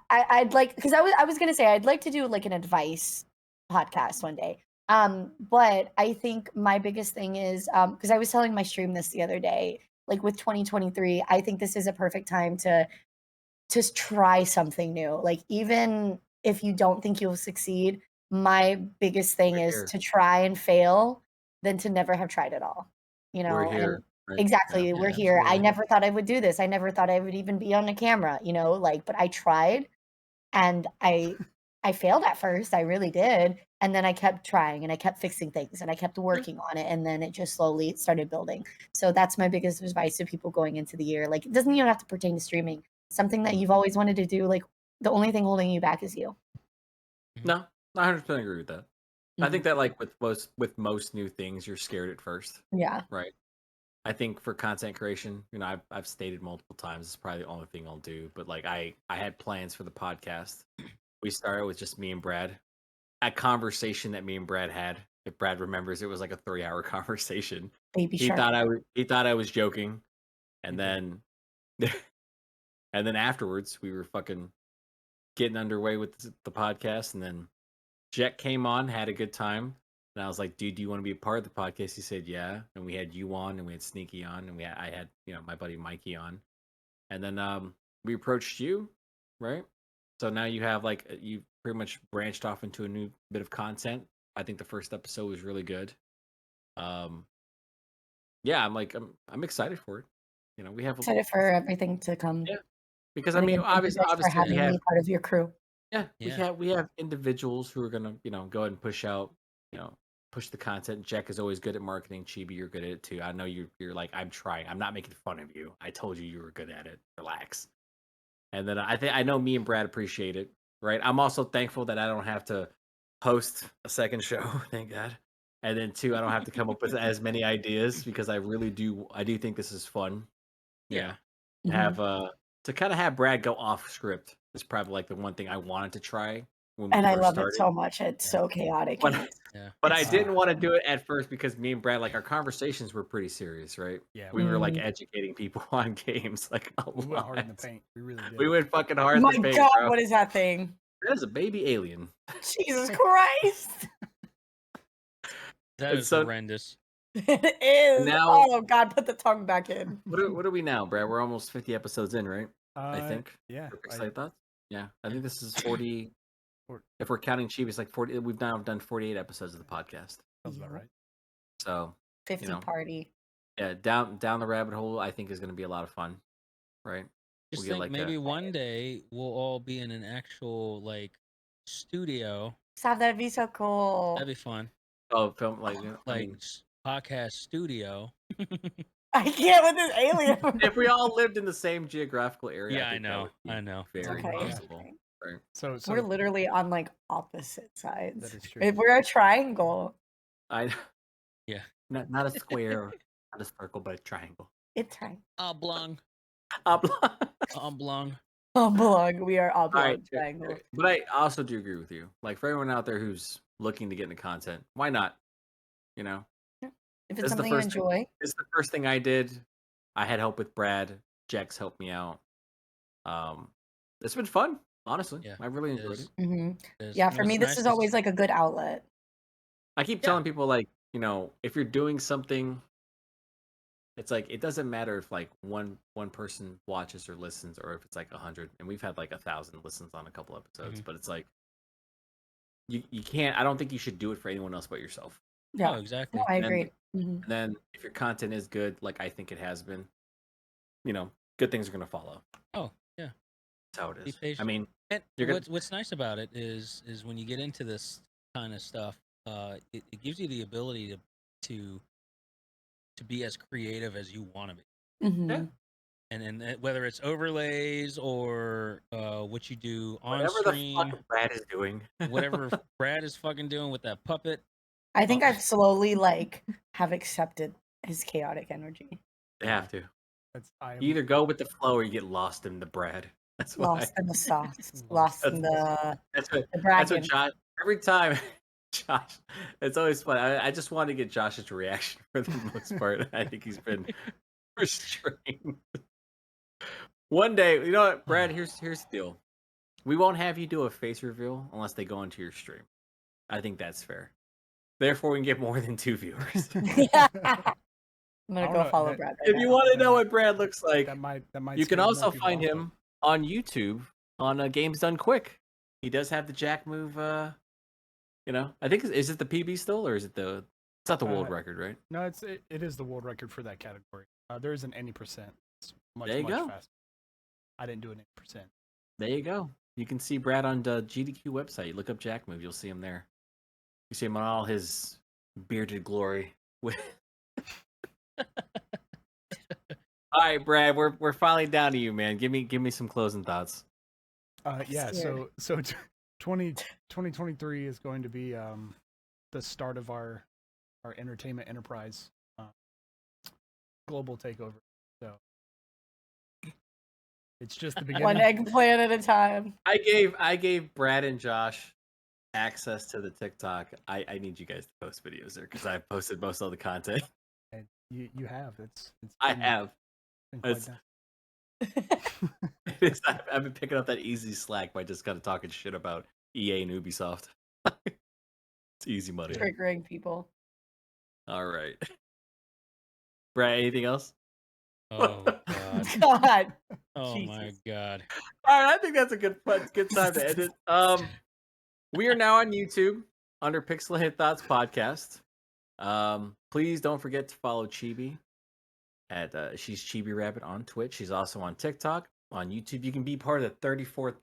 I'd like, because I was gonna say I'd like to do like an advice podcast one day. But I think my biggest thing is because I was telling my stream this the other day, like with 2023, I think this is a perfect time to just try something new. Like even if you don't think you'll succeed, my biggest thing We're is here. to try and fail than to never have tried at all. We're And here. Right? exactly, we're Yeah, here. I absolutely. never thought I would do this. I never thought I would even be on a camera, but I tried and I failed at first. I really did. And then I kept trying and I kept fixing things and I kept working on it. And then it just slowly started building. So that's my biggest advice to people going into the year. Like, it doesn't even have to pertain to streaming. Something that you've always wanted to do, like the only thing holding you back is you. No, I 100% agree with that. I Mhm. think that like with most new things, you're scared at first, Yeah. right? I think for content creation, I've stated multiple times, it's probably the only thing I'll do. But like I had plans for the podcast. We started with just me and Brad. A conversation that me and Brad had. If Brad remembers, it was like a 3-hour conversation. Baby He shark. thought I was joking, and He then and then afterwards we were fucking getting underway with the podcast, and then Jet came on, had a good time, and I was like, "Dude, do you want to be a part of the podcast?" He said, "Yeah." And we had you on, and we had Sneaky on, and I had my buddy Mikey on, and then we approached you, right? So now you have like you pretty much branched off into a new bit of content. I think the first episode was really good. Um, yeah, I'm excited for it. We have Excited for everything to come. yeah, because I And mean, again, thank you guys for obviously we having have me part of your crew. yeah, Yeah. we have individuals who are gonna go ahead and push out push the content. Jack is always good at marketing. Chibi, you're good at it too. I know you're like, I'm trying. I'm not making fun of you. I told you were good at it. Relax. And then I know me and Brad appreciate it, right? I'm also thankful that I don't have to host a second show, thank God. And then two, I don't have to come up with as many ideas because I do think this is fun. Yeah. To Mhm. have to kind of have Brad go off script is probably like the one thing I wanted to try when we And I first love started. it so much. It's Yeah. so chaotic. But- and it's- Yeah. But I It's- didn't want to do it at first because me and Brad, like our conversations were pretty serious, right? Yeah, We were like Mm. educating people on games, like a we went hard in the lot. paint. We really did. We went fucking hard Oh in my the paint, God, bro. what is that thing? That is a baby alien. Jesus Christ. That And is so- horrendous. It is. now- Oh God, put the tongue back in. What are we now, Brad? We're almost 50 episodes in, right? I think. Yeah. For Pixelated Thoughts? Yeah. I think this is 40. Or- If we're counting Chibi, it's like 40. We've now done 48 episodes of the podcast. Sounds about right. So 50 know. party. yeah, down the rabbit hole, I think is going to be a lot of fun, right? Just We'll get think like maybe one day we'll all be in an actual like studio. Stop, that'd be so cool. That'd be fun. film like I Like mean, podcast studio. I can't with this alien. if we all lived in the same geographical area, Yeah, I think that know, would be I know. very Okay. possible. Right? So We're literally on like opposite sides. That is true. If we're a triangle, I Yeah. not a square, not a circle, but a triangle. it's triangle. Oblong. Oblong. Oblong. Oblong. We are oblong All right, triangle. but I also do agree with you. Like for everyone out there who's looking to get into content, why not? You know, If This it's is the something you first thing- enjoy, it's the first thing I did. I had help with Brad. Jax helped me out. It's been fun, honestly. Yeah, I really it enjoyed is. it. mhm. There's- Yeah, and for me, what's this nice is always like a good outlet. I keep Yeah. telling people like, if you're doing something, it's like it doesn't matter if like one person watches or listens or if it's like 100, and we've had like 1,000 listens on a couple episodes, but it's like you can't. I don't think you should do it for anyone else but yourself. Yeah, Oh, exactly. no, I And then- agree. Mhm. And then if your content is good, like I think it has been, good things are gonna follow. Oh yeah, That's how it be is. I patient. mean, And you're gonna what's nice about it is when you get into this kind of stuff, it gives you the ability to be as creative as you want to be. yeah, Mhm. And whether it's overlays or what you do on whatever the stream, fuck Brad is doing. whatever Brad is fucking doing with that puppet. I think Uh, I've slowly have accepted his chaotic energy. You have to. I You am either go with the flow or you get lost in the Brad. That's what Lost in the sauce. Lost Lost in the That's what bragging. Josh. Every time, Josh. It's always fun. I just want to get Josh's reaction for the most part. I think he's been restrained. One day, you know what, Brad? Here's the deal. We won't have you do a face reveal unless they go into your stream. I think that's fair. Therefore, we can get more than 2 viewers. I'm I gonna don't go know, follow that- Brad right If now. you want to That know might- what Brad looks like, that might you can scare more also people find off, him on YouTube on Games Done Quick. He does have the Jack move. I think is it the PB still or is it the? It's not the world record, right? though. No, it is the world record for that category. There isn't any percent. It's much There you much go. faster. I didn't do an 8%. There you go. You can see Brad on the GDQ website. You look up Jack move, you'll see him there. You see him on all his bearded glory. All right, Brad, we're finally down to you, man. Give me some closing thoughts. Yeah. Scared. So 2023 is going to be the start of our entertainment enterprise global takeover. So it's just the beginning. One eggplant at a time. I gave Brad and Josh access to the TikTok. I need you guys to post videos there because I've posted most of the content. And you have it's I been- have. been quite It's- nice. I've been picking up that easy slack by just kind of talking shit about EA and Ubisoft. It's easy money. Triggering people. All right. Brad, anything else? Oh god. God. Oh my Jesus. god. All right, I think that's a good time to end it. We are now on YouTube under Pixelated Thoughts Podcast. Please don't forget to follow Chibi at she's Chibi Rabbit on Twitch. She's also on TikTok, on YouTube. You can be part of the 35.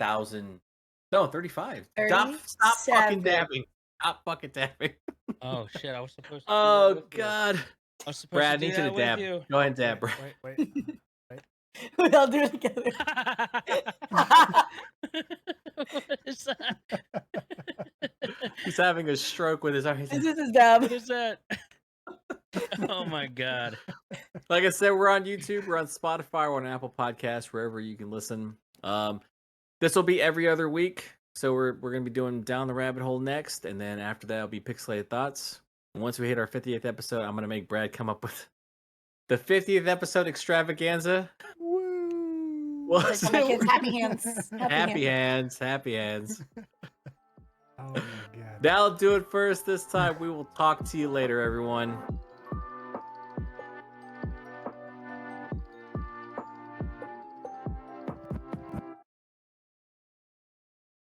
Stop fucking 37. dabbing. Stop fucking dabbing. Oh shit, I was supposed to do that Oh with you. god. I was supposed Brad, I to do need you that to with dab. you. Go ahead and dab, Brad. Wait. We all do it together. What is that? He's having a stroke with his eyes. This is his dab. What is that? Oh my god. Like I said, we're on YouTube, we're on Spotify, we're on Apple Podcasts, wherever you can listen. This will be every other week, so we're gonna be doing Down the Rabbit Hole next, and then after that will be Pixelated Thoughts. And once we hit our 50th episode, I'm gonna make Brad come up with the 50th episode extravaganza. Woo! Well, Like, oh, my kids, happy hands. happy hands, happy hands. Oh my god. That'll do it for us this time. We will talk to you later, everyone.